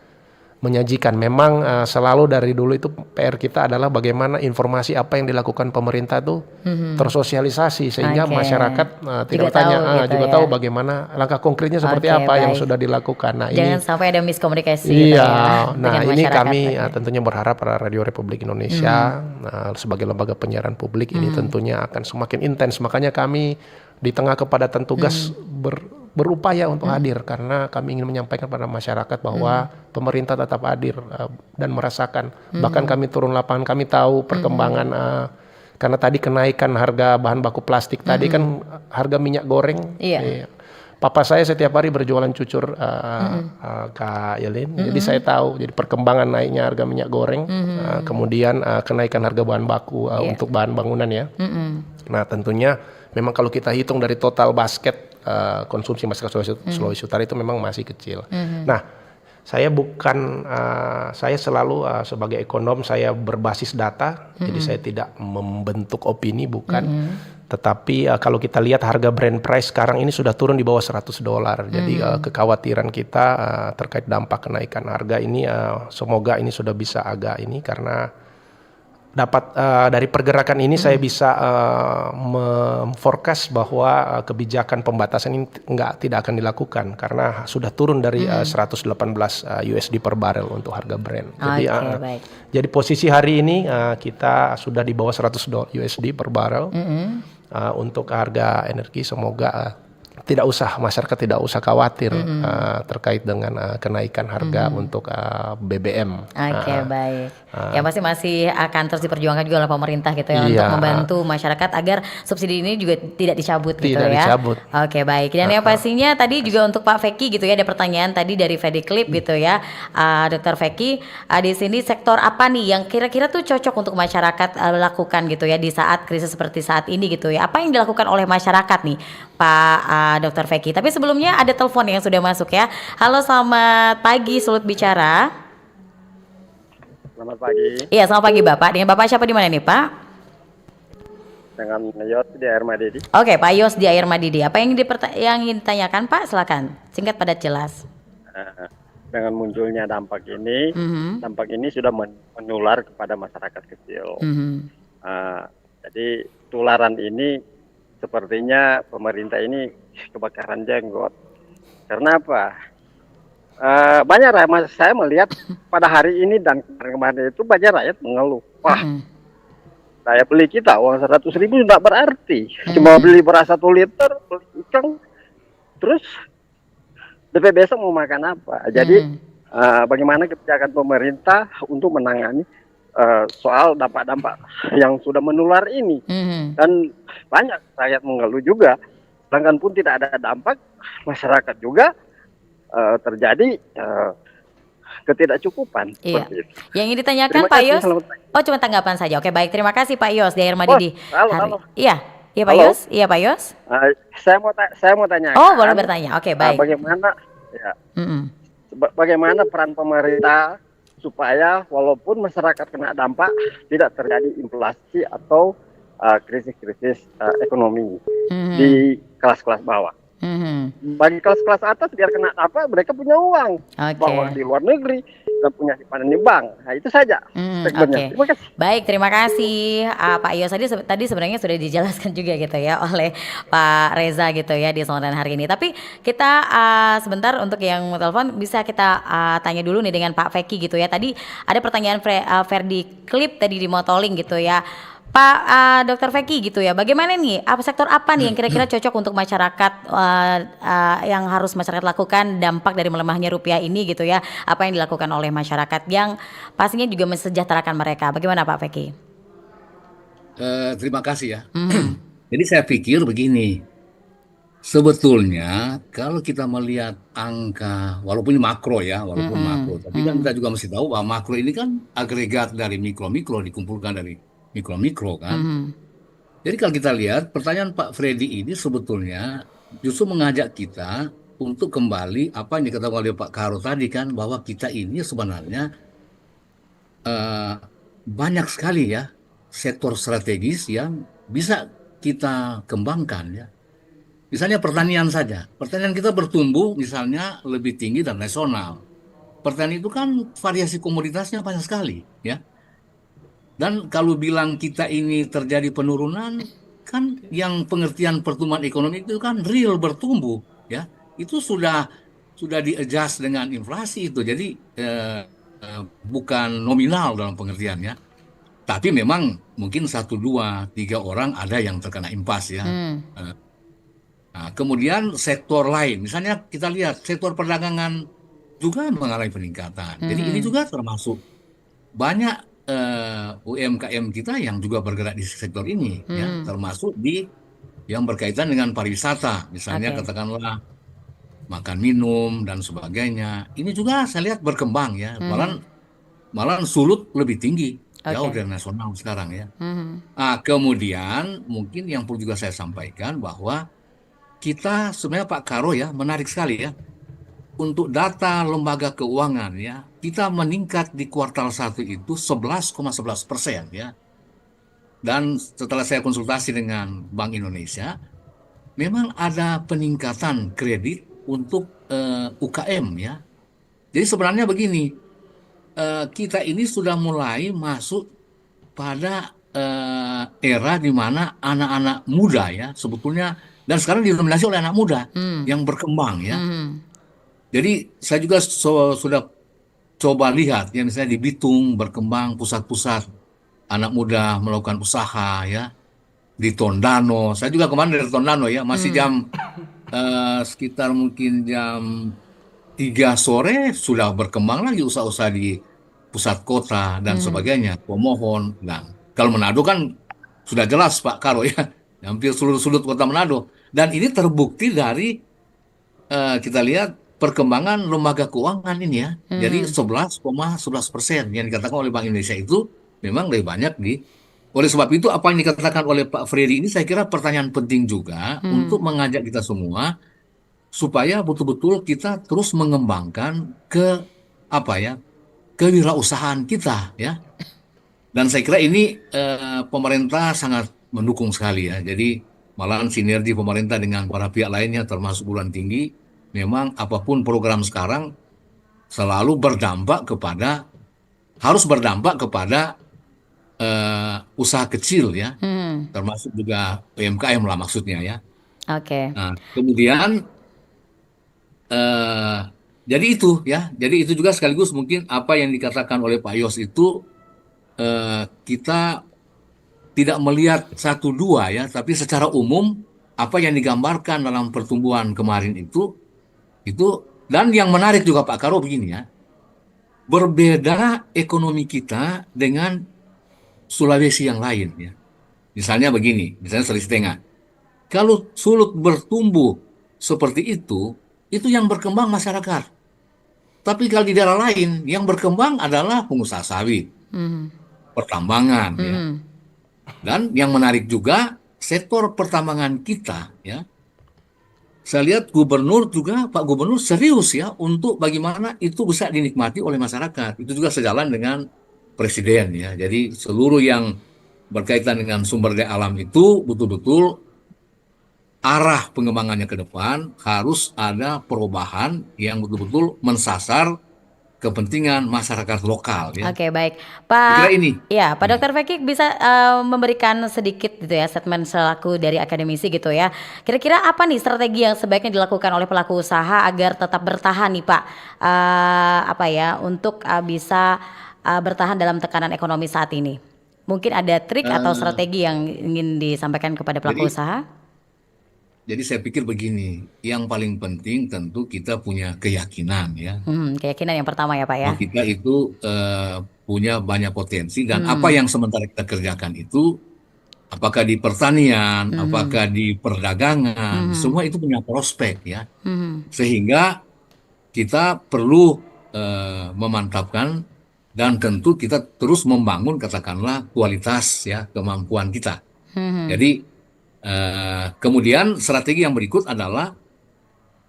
menyajikan. Memang selalu dari dulu itu PR kita adalah bagaimana informasi apa yang dilakukan pemerintah tuh tersosialisasi sehingga masyarakat tidak bertanya juga tahu bagaimana langkah konkretnya seperti apa yang sudah dilakukan. Nah, jangan sampai ada miskomunikasi. Iya. Nah ini kami tentunya berharap Radio Republik Indonesia sebagai lembaga penyiaran publik ini tentunya akan semakin intens. Makanya kami di tengah kepadatan tugas berupaya untuk hadir karena kami ingin menyampaikan pada masyarakat bahwa pemerintah tetap hadir dan merasakan. Bahkan kami turun lapangan, kami tahu perkembangan karena tadi kenaikan harga bahan baku plastik tadi kan harga minyak goreng. Papa saya setiap hari berjualan cucur Kak Yelin, jadi saya tahu jadi perkembangan naiknya harga minyak goreng, kemudian kenaikan harga bahan baku untuk bahan bangunan ya. Nah tentunya memang kalau kita hitung dari total basket konsumsi masyarakat Sulawesi Utara itu memang masih kecil. Nah, saya saya selalu sebagai ekonom saya berbasis data, jadi saya tidak membentuk opini, bukan. Tetapi kalau kita lihat harga Brent price sekarang ini sudah turun di bawah $100. Jadi kekhawatiran kita terkait dampak kenaikan harga ini semoga ini sudah bisa agak ini karena dapat dari pergerakan ini saya bisa memforecast bahwa kebijakan pembatasan ini tidak akan dilakukan karena sudah turun dari 118 USD per barrel untuk harga Brent. Jadi jadi posisi hari ini kita sudah di bawah 100 USD per barrel untuk harga energi. Semoga masyarakat tidak usah khawatir terkait dengan kenaikan harga untuk BBM. Oke, baik. Yang pasti masih akan terus diperjuangkan juga oleh pemerintah gitu ya, Iya. untuk membantu masyarakat agar subsidi ini juga tidak dicabut gitu Tidak ya. dicabut. Oke, baik. Dan yang pastinya tadi juga untuk Pak Feki gitu ya, ada pertanyaan tadi dari Fedi Clip gitu ya. Dokter Feki, di sini sektor apa nih yang kira-kira tuh cocok untuk masyarakat lakukan gitu ya di saat krisis seperti saat ini gitu ya. Apa yang dilakukan oleh masyarakat nih, Pak Dokter Feki? Tapi sebelumnya ada telepon yang sudah masuk ya. Halo, selamat pagi Sulut Bicara. Selamat pagi, Iya, selamat pagi Bapak. Dengan Bapak siapa di mana nih, Pak? dengan Yos di Air Madidi. Oke, Pak Yos di Air Madidi. Apa yang ingin ditanyakan, Pak? Silakan. Singkat padat jelas. Dengan munculnya dampak ini sudah menular kepada masyarakat kecil. Jadi tularan ini sepertinya pemerintah ini kebakaran jenggot. Karena apa? Banyak rakyat, saya melihat pada hari ini dan kemarin itu banyak rakyat mengeluh. Wah, daya beli kita uang 100.000 tidak berarti. Cuma beli beras 1 liter, beli ikan, terus DP besok mau makan apa? Jadi bagaimana kebijakan pemerintah untuk menangani soal dampak-dampak yang sudah menular ini? Dan banyak rakyat mengeluh juga. Sedangkan pun tidak ada dampak, masyarakat juga terjadi ketidakcukupan. Iya. Seperti itu. Yang ingin ditanyakan Terima Pak kasih, Yos? selamat pagi. Oh, cuma tanggapan saja. Oke, baik. Terima kasih Pak Yos di Air Madidi. halo. Iya. Iya Pak Halo. Yos? Iya Pak Yos? Saya mau tanya. Oh, boleh bertanya. Oke, baik. Bagaimana peran pemerintah supaya walaupun masyarakat kena dampak tidak terjadi inflasi atau krisis-krisis ekonomi di kelas-kelas bawah. Bagi kelas-kelas atas biar kena apa mereka punya uang, Oke. bawa di luar negeri dan punya simpanan di bank. Nah itu saja segmennya. Oke. Terima kasih. Baik, terima kasih Pak Yos. Tadi sebenarnya sudah dijelaskan juga gitu ya oleh Pak Reza gitu ya di sonderan hari ini. Tapi kita sebentar untuk yang mau telepon bisa kita tanya dulu nih dengan Pak Feki gitu ya. Tadi ada pertanyaan Ferdi Clip tadi di Motoling gitu ya. Pak Dokter Feki gitu ya, bagaimana nih? Sektor apa nih yang kira-kira cocok untuk masyarakat yang harus masyarakat lakukan dampak dari melemahnya rupiah ini gitu ya? Apa yang dilakukan oleh masyarakat yang pastinya juga mensejahterakan mereka? Bagaimana Pak Feki? Terima kasih ya. Jadi saya pikir begini, sebetulnya kalau kita melihat angka, walaupun ini makro ya, tapi kan kita juga mesti tahu bahwa makro ini kan agregat dari mikro-mikro dikumpulkan dari mikro-mikro kan. Jadi kalau kita lihat pertanyaan Pak Freddy ini sebetulnya justru mengajak kita untuk kembali apa yang dikatakan oleh Pak Karo tadi kan, bahwa kita ini sebenarnya banyak sekali ya sektor strategis yang bisa kita kembangkan ya. Misalnya pertanian saja. Pertanian kita bertumbuh misalnya lebih tinggi dan nasional. Pertanian itu kan variasi komoditasnya banyak sekali ya. Dan kalau bilang kita ini terjadi penurunan, kan yang pengertian pertumbuhan ekonomi itu kan real bertumbuh, ya. Itu sudah di-adjust dengan inflasi itu. Jadi bukan nominal dalam pengertiannya. Tapi memang mungkin 1, 2, 3 orang ada yang terkena impas ya. Nah, kemudian sektor lain, misalnya kita lihat sektor perdagangan juga mengalami peningkatan. Jadi ini juga termasuk banyak UMKM kita yang juga bergerak di sektor ini, ya, termasuk di yang berkaitan dengan pariwisata, misalnya katakanlah makan minum dan sebagainya. Ini juga saya lihat berkembang ya, malah Sulut lebih tinggi jauh dari nasional sekarang ya. Nah, kemudian mungkin yang perlu juga saya sampaikan bahwa kita sebenarnya Pak Karo ya menarik sekali ya. Untuk data lembaga keuangan ya, kita meningkat di kuartal 1 itu 11,11% ya. Dan setelah saya konsultasi dengan Bank Indonesia, memang ada peningkatan kredit untuk UKM ya. Jadi sebenarnya begini, kita ini sudah mulai masuk pada era di mana anak-anak muda ya sebetulnya, dan sekarang didominasi oleh anak muda yang berkembang ya. Jadi saya juga sudah coba lihat ya, misalnya di Bitung berkembang pusat-pusat anak muda melakukan usaha ya, di Tondano. Saya juga kemarin dari Tondano ya, masih jam sekitar mungkin jam 3 sore sudah berkembang lagi usaha-usaha di pusat kota dan sebagainya, pemohon. Dan kalau Manado kan sudah jelas Pak Karo ya, hampir seluruh sudut kota Manado. Dan ini terbukti dari kita lihat perkembangan lembaga keuangan ini ya. Jadi 11,11% yang dikatakan oleh Bank Indonesia itu memang lebih banyak di. Oleh sebab itu apa yang dikatakan oleh Pak Freddy ini saya kira pertanyaan penting juga untuk mengajak kita semua supaya betul-betul kita terus mengembangkan kewirausahaan kita ya. Dan saya kira ini pemerintah sangat mendukung sekali ya. Jadi malahan sinergi pemerintah dengan para pihak lainnya termasuk Perguruan Tinggi, memang apapun program sekarang selalu harus berdampak kepada usaha kecil ya, termasuk juga UMKM lah maksudnya ya. Oke. Nah, kemudian jadi itu juga sekaligus mungkin apa yang dikatakan oleh Pak Yos itu kita tidak melihat satu dua ya, tapi secara umum apa yang digambarkan dalam pertumbuhan kemarin itu dan yang menarik juga Pak Karo begini ya, berbeda ekonomi kita dengan Sulawesi yang lain ya. Misalnya begini, misalnya Sulawesi Tengah. Kalau Sulut bertumbuh seperti itu yang berkembang masyarakat. Tapi kalau di daerah lain yang berkembang adalah pengusaha sawit, pertambangan ya. Dan yang menarik juga sektor pertambangan kita ya. Saya lihat Pak Gubernur serius ya untuk bagaimana itu bisa dinikmati oleh masyarakat. Itu juga sejalan dengan Presiden ya. Jadi seluruh yang berkaitan dengan sumber daya alam itu betul-betul arah pengembangannya ke depan harus ada perubahan yang betul-betul mensasar kepentingan masyarakat lokal ya. Oke, baik. Pak, Kira ini. ya, Pak Dr. Feki bisa memberikan sedikit gitu ya statement selaku dari akademisi gitu ya. Kira-kira apa nih strategi yang sebaiknya dilakukan oleh pelaku usaha agar tetap bertahan nih Pak? Untuk bisa bertahan dalam tekanan ekonomi saat ini. Mungkin ada trik atau strategi yang ingin disampaikan kepada pelaku usaha? Jadi saya pikir begini, yang paling penting tentu kita punya keyakinan ya. Keyakinan yang pertama ya Pak ya. Bahwa kita itu punya banyak potensi dan apa yang sementara kita kerjakan itu, apakah di pertanian, apakah di perdagangan, semua itu punya prospek ya. Sehingga kita perlu memantapkan dan tentu kita terus membangun katakanlah kualitas ya kemampuan kita. Jadi kemudian strategi yang berikut adalah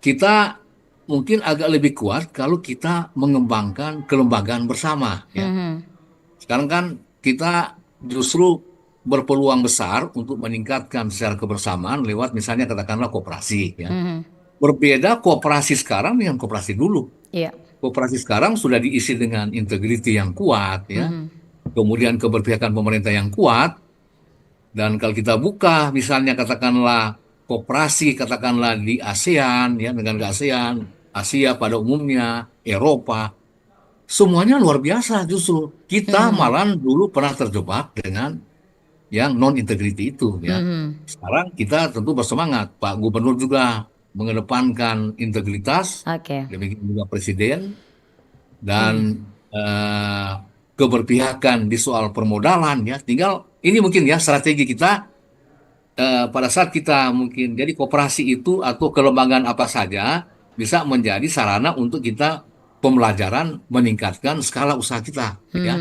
kita mungkin agak lebih kuat kalau kita mengembangkan kelembagaan bersama ya. Sekarang kan kita justru berpeluang besar untuk meningkatkan secara kebersamaan lewat misalnya katakanlah koperasi ya. Berbeda koperasi sekarang dengan koperasi dulu. Iya. Koperasi sekarang sudah diisi dengan integriti yang kuat ya. Kemudian keberpihakan pemerintah yang kuat. Dan kalau kita buka misalnya katakanlah koperasi katakanlah di ASEAN ya, negara ASEAN, Asia pada umumnya, Eropa, semuanya luar biasa justru. Kita malah dulu pernah terjebak dengan yang non integriti itu ya. Sekarang kita tentu bersemangat, Pak Gubernur juga mengedepankan integritas, demikian juga Presiden, dan keberpihakan di soal permodalan ya. Tinggal ini mungkin ya strategi kita pada saat kita mungkin jadi koperasi itu atau kelembagaan apa saja bisa menjadi sarana untuk kita pembelajaran meningkatkan skala usaha kita ya.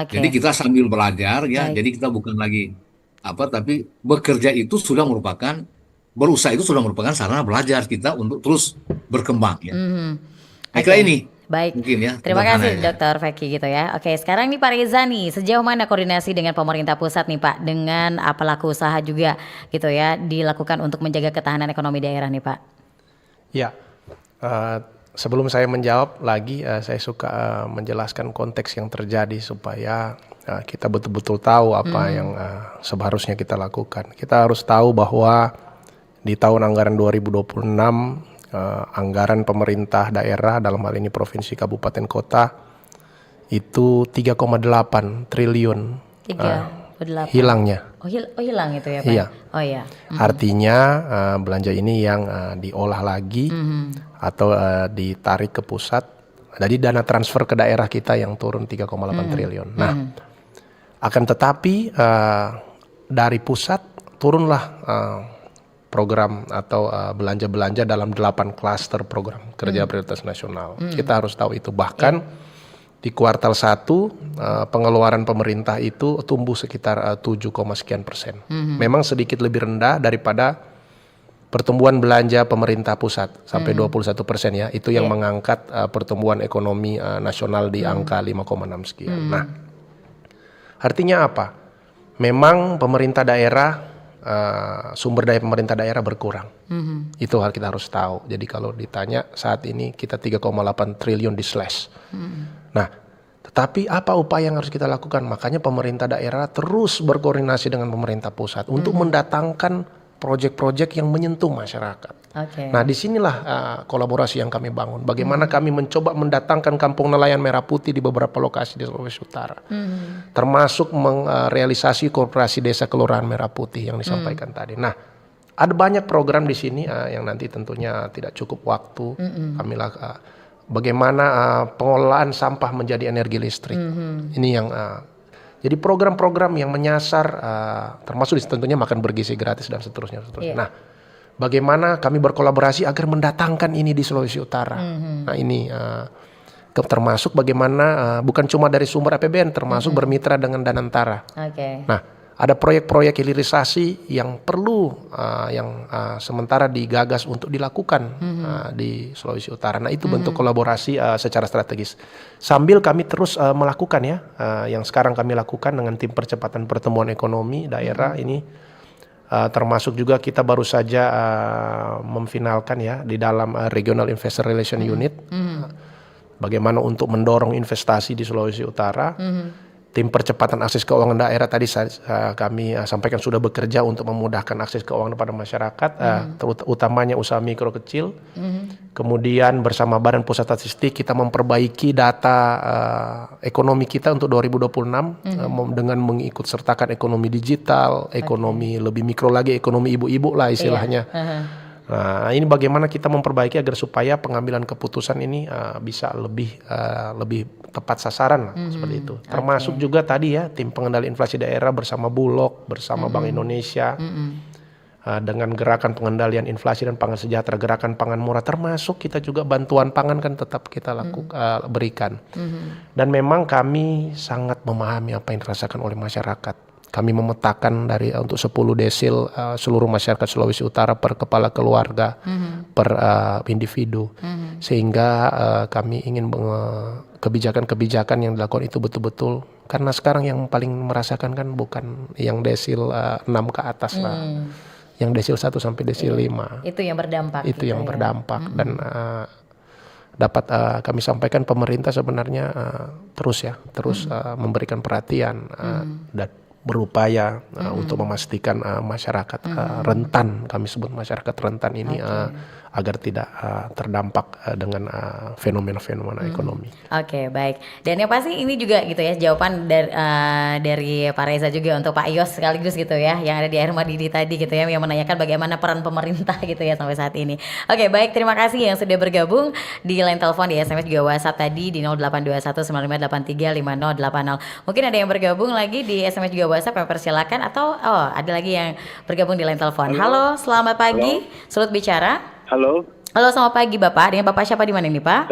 Jadi kita sambil belajar ya. Jadi kita bukan lagi tapi bekerja itu sudah merupakan berusaha itu sudah merupakan sarana belajar kita untuk terus berkembang ya. Kira ini. Baik, mungkin ya, terima kasih Dr. Feki gitu ya. Oke, sekarang nih Pak Reza nih, sejauh mana koordinasi dengan pemerintah pusat nih Pak, dengan pelaku usaha juga gitu ya, dilakukan untuk menjaga ketahanan ekonomi daerah nih Pak? Ya, sebelum saya menjawab lagi, saya suka menjelaskan konteks yang terjadi supaya kita betul-betul tahu apa yang seharusnya kita lakukan. Kita harus tahu bahwa di tahun anggaran 2026, anggaran pemerintah daerah dalam hal ini provinsi, kabupaten, kota itu 3,8 triliun hilangnya. Hilang itu ya Pak? Iya, Oh ya. Artinya belanja ini yang diolah lagi atau ditarik ke pusat. Jadi dana transfer ke daerah kita yang turun 3,8 triliun. Nah, akan tetapi dari pusat turunlah program atau belanja-belanja dalam 8 klaster program kerja prioritas nasional. Kita harus tahu itu. Bahkan di kuartal 1 pengeluaran pemerintah itu tumbuh sekitar 7, sekian persen. Memang sedikit lebih rendah daripada pertumbuhan belanja pemerintah pusat sampai 21% ya. Itu yang mengangkat pertumbuhan ekonomi nasional di angka 5,6 sekian. Nah, artinya apa? Memang pemerintah daerah sumber daya pemerintah daerah berkurang. Itu hal kita harus tahu. Jadi kalau ditanya saat ini kita 3,8 triliun di slash. Nah, tetapi apa upaya yang harus kita lakukan? Makanya pemerintah daerah terus berkoordinasi dengan pemerintah pusat untuk mendatangkan proyek-proyek yang menyentuh masyarakat. Nah, disinilah kolaborasi yang kami bangun. Bagaimana kami mencoba mendatangkan kampung nelayan merah putih di beberapa lokasi di Sulawesi Utara. Termasuk merealisasi koperasi desa kelurahan merah putih yang disampaikan tadi. Nah, ada banyak program di sini yang nanti tentunya tidak cukup waktu kami lakukan. Bagaimana pengolahan sampah menjadi energi listrik. Ini yang jadi program-program yang menyasar termasuk tentunya makan bergizi gratis dan seterusnya. Nah, bagaimana kami berkolaborasi agar mendatangkan ini di Sulawesi Utara. Nah, ini termasuk bagaimana bukan cuma dari sumber APBN, termasuk bermitra dengan Danantara. Nah, ada proyek-proyek hilirisasi yang perlu yang sementara digagas untuk dilakukan di Sulawesi Utara. Nah, itu bentuk kolaborasi secara strategis. Sambil kami terus melakukan ya, yang sekarang kami lakukan dengan tim percepatan pertumbuhan ekonomi daerah ini, termasuk juga kita baru saja memfinalkan ya di dalam Regional Investor Relation Unit, bagaimana untuk mendorong investasi di Sulawesi Utara. Tim percepatan akses keuangan daerah tadi kami sampaikan sudah bekerja untuk memudahkan akses keuangan kepada masyarakat, utamanya usaha mikro kecil. Kemudian bersama Badan Pusat Statistik kita memperbaiki data ekonomi kita untuk 2026 dengan mengikut sertakan ekonomi digital, ekonomi lebih mikro lagi, ekonomi ibu-ibu lah istilahnya. Nah, ini bagaimana kita memperbaiki agar supaya pengambilan keputusan ini bisa lebih tepat sasaran lah, seperti itu. Termasuk juga tadi ya tim pengendali inflasi daerah bersama Bulog, bersama Bank Indonesia, dengan gerakan pengendalian inflasi dan pangan sejahtera, gerakan pangan murah, termasuk kita juga bantuan pangan kan tetap kita berikan. Dan memang kami sangat memahami apa yang dirasakan oleh masyarakat. Kami memetakan untuk 10 desil seluruh masyarakat Sulawesi Utara per kepala keluarga, per individu. Sehingga kami ingin kebijakan-kebijakan yang dilakukan itu betul-betul. Karena sekarang yang paling merasakan kan bukan yang desil 6 ke atas lah. Yang desil 1 sampai desil 5. Itu yang berdampak. Itu yang berdampak. Dan dapat kami sampaikan pemerintah sebenarnya terus memberikan perhatian dan berupaya untuk memastikan masyarakat rentan, kami sebut masyarakat rentan ini agar tidak terdampak dengan fenomena-fenomena ekonomi. Oke, baik. Dan yang pasti ini juga gitu ya jawaban dari Pak Reza juga untuk Pak Yos sekaligus gitu ya yang ada di Air Madidi tadi gitu ya, yang menanyakan bagaimana peran pemerintah gitu ya sampai saat ini. Oke, baik, terima kasih yang sudah bergabung di line telepon, di SMS juga WhatsApp tadi di 082195835080. Mungkin ada yang bergabung lagi di SMS juga WhatsApp, yang persilakan, atau ada lagi yang bergabung di line telepon. Halo, selamat pagi. Sulut bicara. Halo. Halo, selamat pagi Bapak. Dengan Bapak siapa di mana ini Pak?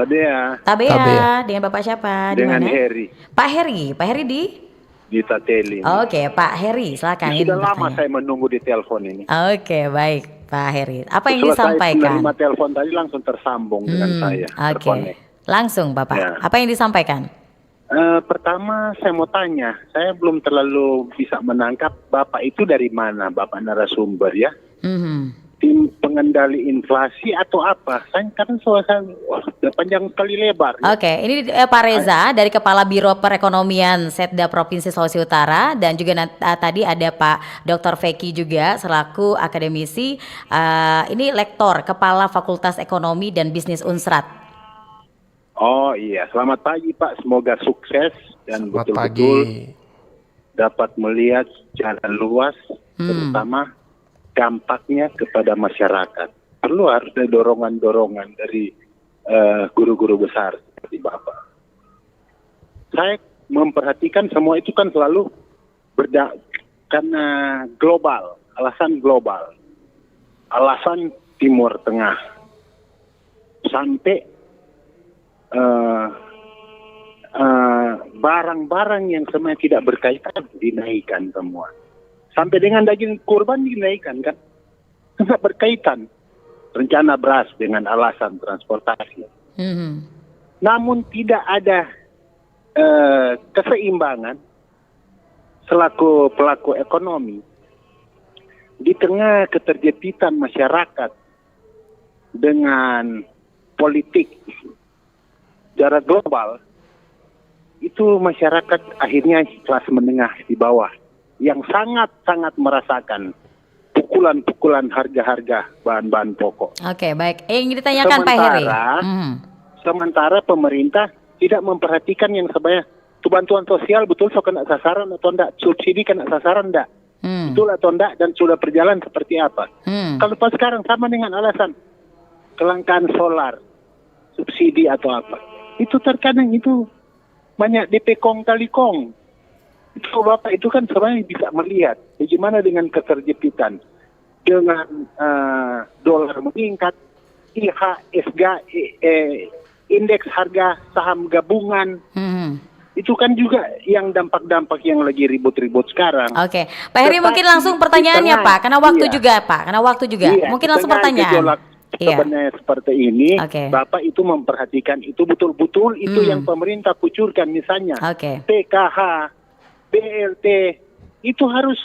Tabea. Dengan Bapak siapa? Di Dengan mana? Heri. Pak Heri. Pak Heri di Tateling. Oke, Pak Heri, silakan. Sudah lama saya menunggu di telepon ini. Oke, baik Pak Heri. Apa yang Selesai disampaikan? menerima telepon tadi langsung tersambung dengan saya. Oke. Langsung Bapak. Ya. Apa yang disampaikan? Pertama saya mau tanya, saya belum terlalu bisa menangkap Bapak itu dari mana, Bapak narasumber ya? Tim pengendali inflasi atau apa? Saya kan suasana udah panjang sekali lebar. Ya? Oke, ini Pak Reza dari Kepala Biro Perekonomian Setda Provinsi Sulawesi Utara, dan juga tadi ada Pak Dr. Feki juga selaku akademisi, ini lektor Kepala Fakultas Ekonomi dan Bisnis Unsrat. Oh iya, selamat pagi Pak, semoga sukses dan betul-betul dapat melihat secara luas, terutama dampaknya kepada masyarakat. Perlu harus ada dorongan-dorongan dari guru-guru besar seperti Bapak. Saya memperhatikan semua itu kan selalu karena global, alasan global, alasan Timur Tengah, sampai barang-barang yang sebenarnya tidak berkaitan dinaikkan semua. Sampai dengan daging kurban dinaikkan kan? Tidak berkaitan. Rencana beras dengan alasan transportasi. Namun tidak ada keseimbangan selaku pelaku ekonomi di tengah keterjepitan masyarakat dengan politik secara global. Itu masyarakat akhirnya kelas menengah di bawah yang sangat-sangat merasakan pukulan-pukulan harga-harga bahan-bahan pokok. Oke, baik. Yang ditanyakan Pak Heri. Sementara pemerintah tidak memperhatikan yang sebenarnya bantuan sosial betul so kena sasaran atau enggak, subsidi kena sasaran enggak, betul atau enggak, dan sudah berjalan seperti apa. Kalau pas sekarang sama dengan alasan kelangkaan solar, subsidi atau apa, itu terkadang itu banyak DP kong kali kong. Itu Bapak itu kan sebenarnya bisa melihat bagaimana dengan keterjepitan, dengan dolar meningkat, IHSG, indeks harga saham gabungan, itu kan juga yang dampak-dampak yang lagi ribut-ribut sekarang. Oke, Pak Heri mungkin langsung pertanyaannya Pak, karena waktu juga Pak, karena waktu juga. Mungkin langsung pertanyaan. Sebenarnya seperti ini, Bapak itu memperhatikan itu betul-betul itu yang pemerintah kucurkan, misalnya PKH, BLT, itu harus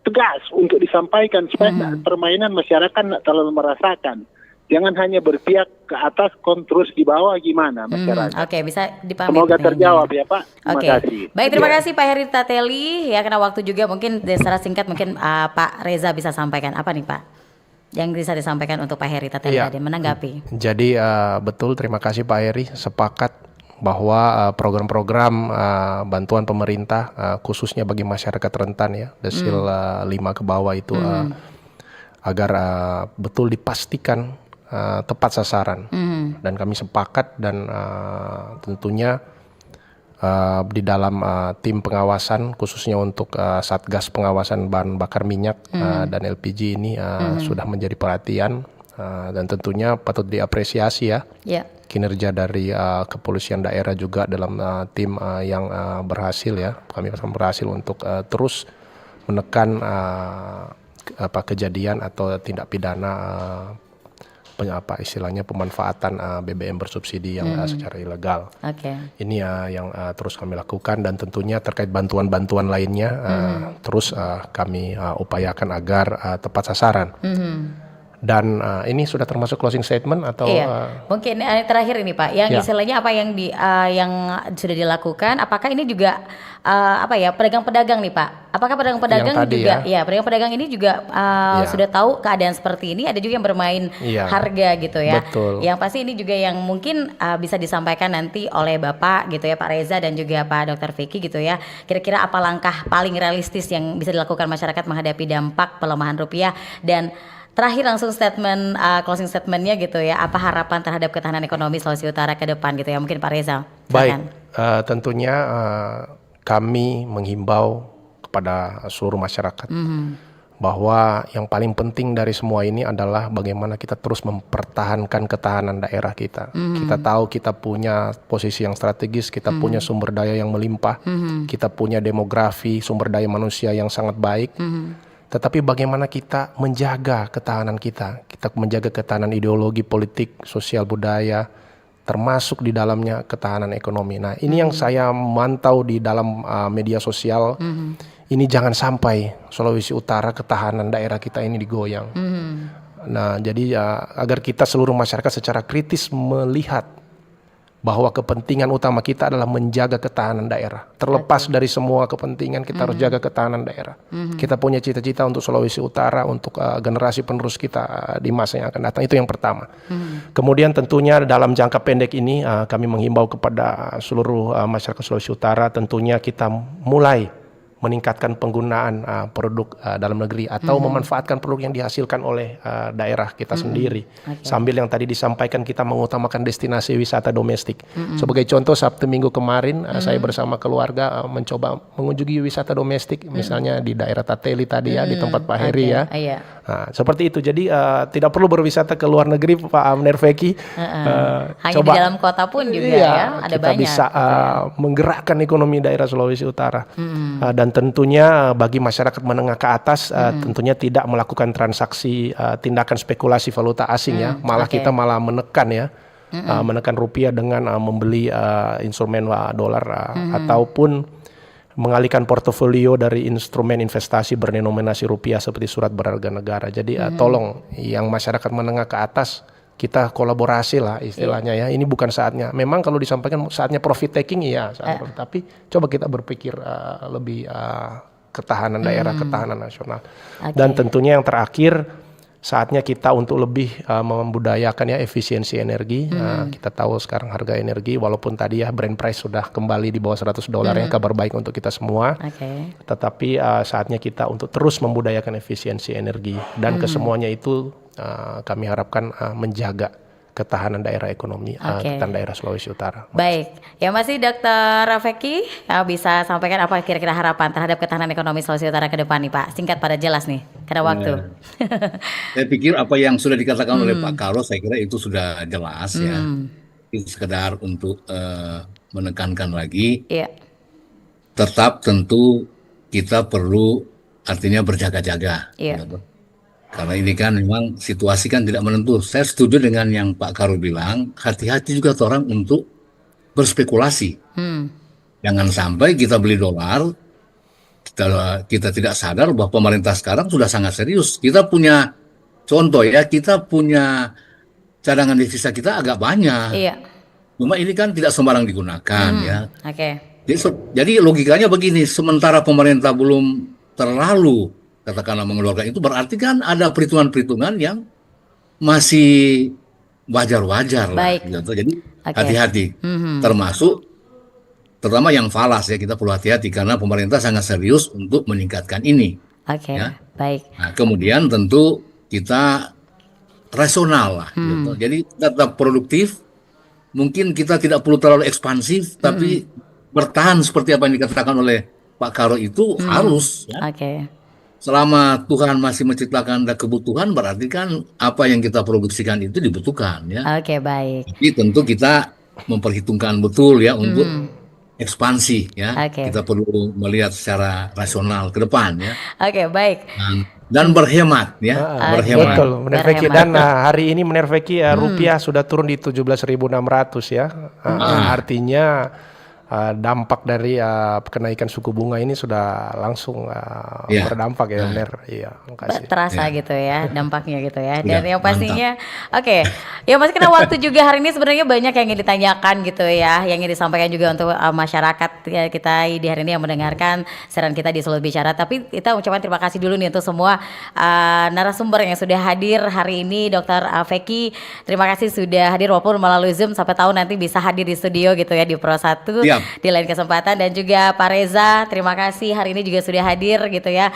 tegas untuk disampaikan supaya permainan masyarakat tidak terlalu merasakan. Jangan hanya berpihak ke atas, terus di bawah gimana masyarakat. Oke, bisa dipahami. Semoga terjawab ya Pak. Terima Oke. kasih. Baik, terima kasih Pak Heri Tateli. Ya, karena waktu juga mungkin secara singkat mungkin Pak Reza bisa sampaikan apa nih Pak? Yang bisa disampaikan untuk Pak Heri Tateli tadi menanggapi. Jadi betul, terima kasih Pak Heri, sepakat bahwa program-program bantuan pemerintah khususnya bagi masyarakat rentan ya, desil 5 ke bawah itu agar betul dipastikan tepat sasaran. Dan kami sepakat dan tentunya di dalam tim pengawasan khususnya untuk Satgas pengawasan bahan bakar minyak dan LPG ini sudah menjadi perhatian dan tentunya patut diapresiasi ya. Kinerja dari kepolisian daerah juga dalam tim yang berhasil ya, kami berhasil untuk terus menekan kejadian atau tindak pidana istilahnya pemanfaatan BBM bersubsidi yang secara ilegal. Ini yang terus kami lakukan dan tentunya terkait bantuan-bantuan lainnya terus kami upayakan agar tepat sasaran. Dan ini sudah termasuk closing statement atau? Mungkin terakhir ini Pak, yang istilahnya apa yang yang sudah dilakukan? Apakah ini juga pedagang-pedagang nih Pak? Apakah pedagang-pedagang juga? Pedagang-pedagang ini juga sudah tahu keadaan seperti ini. Ada juga yang bermain harga gitu ya. Betul. Yang pasti ini juga yang mungkin bisa disampaikan nanti oleh Bapak gitu ya, Pak Reza dan juga Pak Dr. Vicky gitu ya. Kira-kira apa langkah paling realistis yang bisa dilakukan masyarakat menghadapi dampak pelemahan rupiah, dan terakhir langsung statement closing statementnya gitu ya, apa harapan terhadap ketahanan ekonomi Sulawesi Utara ke depan gitu ya, mungkin Pak Reza. Baik, tentunya kami menghimbau kepada seluruh masyarakat bahwa yang paling penting dari semua ini adalah bagaimana kita terus mempertahankan ketahanan daerah kita. Kita tahu kita punya posisi yang strategis, kita punya sumber daya yang melimpah, kita punya demografi, sumber daya manusia yang sangat baik. Tetapi bagaimana kita menjaga ketahanan kita menjaga ketahanan ideologi, politik, sosial, budaya, termasuk di dalamnya ketahanan ekonomi. Nah, ini yang saya mantau di dalam media sosial. Ini jangan sampai Sulawesi Utara ketahanan daerah kita ini digoyang. Nah, jadi agar kita seluruh masyarakat secara kritis melihat bahwa kepentingan utama kita adalah menjaga ketahanan daerah. Terlepas dari semua kepentingan, kita harus jaga ketahanan daerah. Kita punya cita-cita untuk Sulawesi Utara, untuk generasi penerus kita di masa yang akan datang. Itu yang pertama. Kemudian tentunya dalam jangka pendek ini kami menghimbau kepada seluruh masyarakat Sulawesi Utara, tentunya kita mulai meningkatkan penggunaan produk dalam negeri atau memanfaatkan produk yang dihasilkan oleh daerah kita sendiri. Sambil yang tadi disampaikan kita mengutamakan destinasi wisata domestik. Sebagai contoh Sabtu Minggu kemarin saya bersama keluarga mencoba mengunjungi wisata domestik misalnya di daerah Tateli tadi ya di tempat Pak Heri ya. Iya. Nah, seperti itu. Jadi tidak perlu berwisata ke luar negeri Pak Amner Feki. Hanya di dalam kota pun juga ya ada kita banyak. bisa menggerakkan ekonomi daerah Sulawesi Utara. Dan tentunya bagi masyarakat menengah ke atas tentunya tidak melakukan transaksi tindakan spekulasi valuta asing ya. Malah kita malah menekan ya. Menekan rupiah dengan membeli instrumen dolar ataupun mengalihkan portofolio dari instrumen investasi berdenominasi rupiah seperti surat berharga negara. Jadi tolong yang masyarakat menengah ke atas kita kolaborasi lah istilahnya ya. Ini bukan saatnya. Memang kalau disampaikan saatnya profit taking iya, tapi coba kita berpikir lebih ketahanan daerah, ketahanan nasional. Dan tentunya yang terakhir saatnya kita untuk lebih membudayakan ya efisiensi energi. Kita tahu sekarang harga energi walaupun tadi ya Brent price sudah kembali di bawah $100 ya, kabar baik untuk kita semua. Tetapi saatnya kita untuk terus membudayakan efisiensi energi dan kesemuanya itu kami harapkan menjaga ketahanan daerah ekonomi, ketahanan daerah Sulawesi Utara. Baik, ya masih Dr. Feki bisa sampaikan apa kira-kira harapan terhadap ketahanan ekonomi Sulawesi Utara ke depan nih Pak? Singkat pada jelas nih, karena waktu. Saya pikir apa yang sudah dikatakan oleh Pak Karo, saya kira itu sudah jelas ya. Itu sekedar untuk menekankan lagi. Tetap tentu kita perlu artinya berjaga-jaga. Gitu. Karena ini kan memang situasi kan tidak menentu. Saya setuju dengan yang Pak Karo bilang, hati-hati juga orang untuk berspekulasi. Jangan sampai kita beli dolar, kita tidak sadar bahwa pemerintah sekarang sudah sangat serius. Kita punya contoh ya, kita punya cadangan devisa kita agak banyak. Cuma ini kan tidak sembarang digunakan ya. Jadi logikanya begini, sementara pemerintah belum terlalu katakanlah mengeluarkan itu, berarti kan ada perhitungan-perhitungan yang masih wajar-wajar lah. Gitu. Jadi hati-hati, termasuk terutama yang falas ya, kita perlu hati-hati karena pemerintah sangat serius untuk meningkatkan ini. Ya. Nah, kemudian tentu kita rasional lah. Gitu. Jadi tetap produktif, mungkin kita tidak perlu terlalu ekspansif, tapi bertahan seperti apa yang dikatakan oleh Pak Karo itu harus. Ya. Selama Tuhan masih menciptakan ada kebutuhan, berarti kan apa yang kita produksikan itu dibutuhkan ya. Jadi tentu kita memperhitungkan betul ya untuk ekspansi ya. Kita perlu melihat secara rasional ke depan ya. Dan berhemat ya. Berhemat. Betul, Mener Feki. Dan hari ini Mener Feki rupiah sudah turun di 17.600 ya. Artinya dampak dari kenaikan suku bunga ini sudah langsung berdampak ya benar. Terasa gitu ya dampaknya gitu ya. Dan yang pastinya ya Mas, karena waktu juga hari ini sebenarnya banyak yang ingin ditanyakan gitu ya, yang ingin disampaikan juga untuk masyarakat ya, kita di hari ini yang mendengarkan siaran kita di Solo Bicara. Tapi kita ucapkan terima kasih dulu nih untuk semua narasumber yang sudah hadir hari ini. Dr. Feki, terima kasih sudah hadir walaupun melalui Zoom, sampai tahu nanti bisa hadir di studio gitu ya di Pro 1 di lain kesempatan. Dan juga Pak Reza, terima kasih hari ini juga sudah hadir gitu ya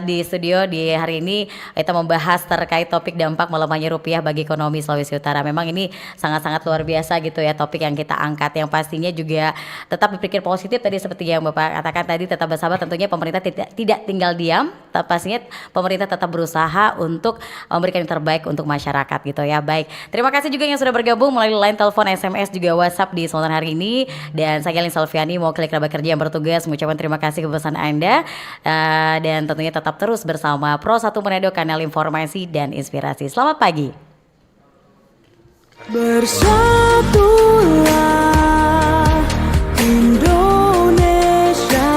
di studio di hari ini. Kita membahas terkait topik dampak melemahnya rupiah bagi ekonomi Sulawesi Utara. Memang ini sangat-sangat luar biasa gitu ya topik yang kita angkat, yang pastinya juga tetap berpikir positif tadi seperti yang Bapak katakan tadi, tetap bersabar. Tentunya pemerintah tidak tinggal diam, pastinya pemerintah tetap berusaha untuk memberikan yang terbaik untuk masyarakat gitu ya. Baik, terima kasih juga yang sudah bergabung melalui line telepon, SMS juga WhatsApp di Spontan hari ini. Dan saya Galin Salviani mau klik kerabat kerja yang bertugas mengucapkan terima kasih kebesaran Anda, dan tentunya tetap terus bersama Pro 1 Manado, kanal informasi dan inspirasi. Selamat pagi. Bersatulah Indonesia,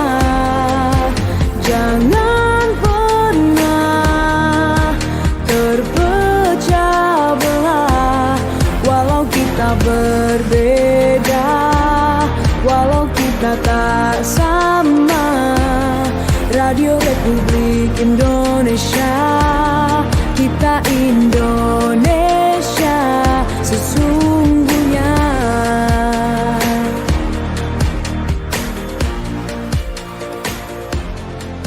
jangan pernah terpecah belah. Walau kita berbeda, walau kita tak sama.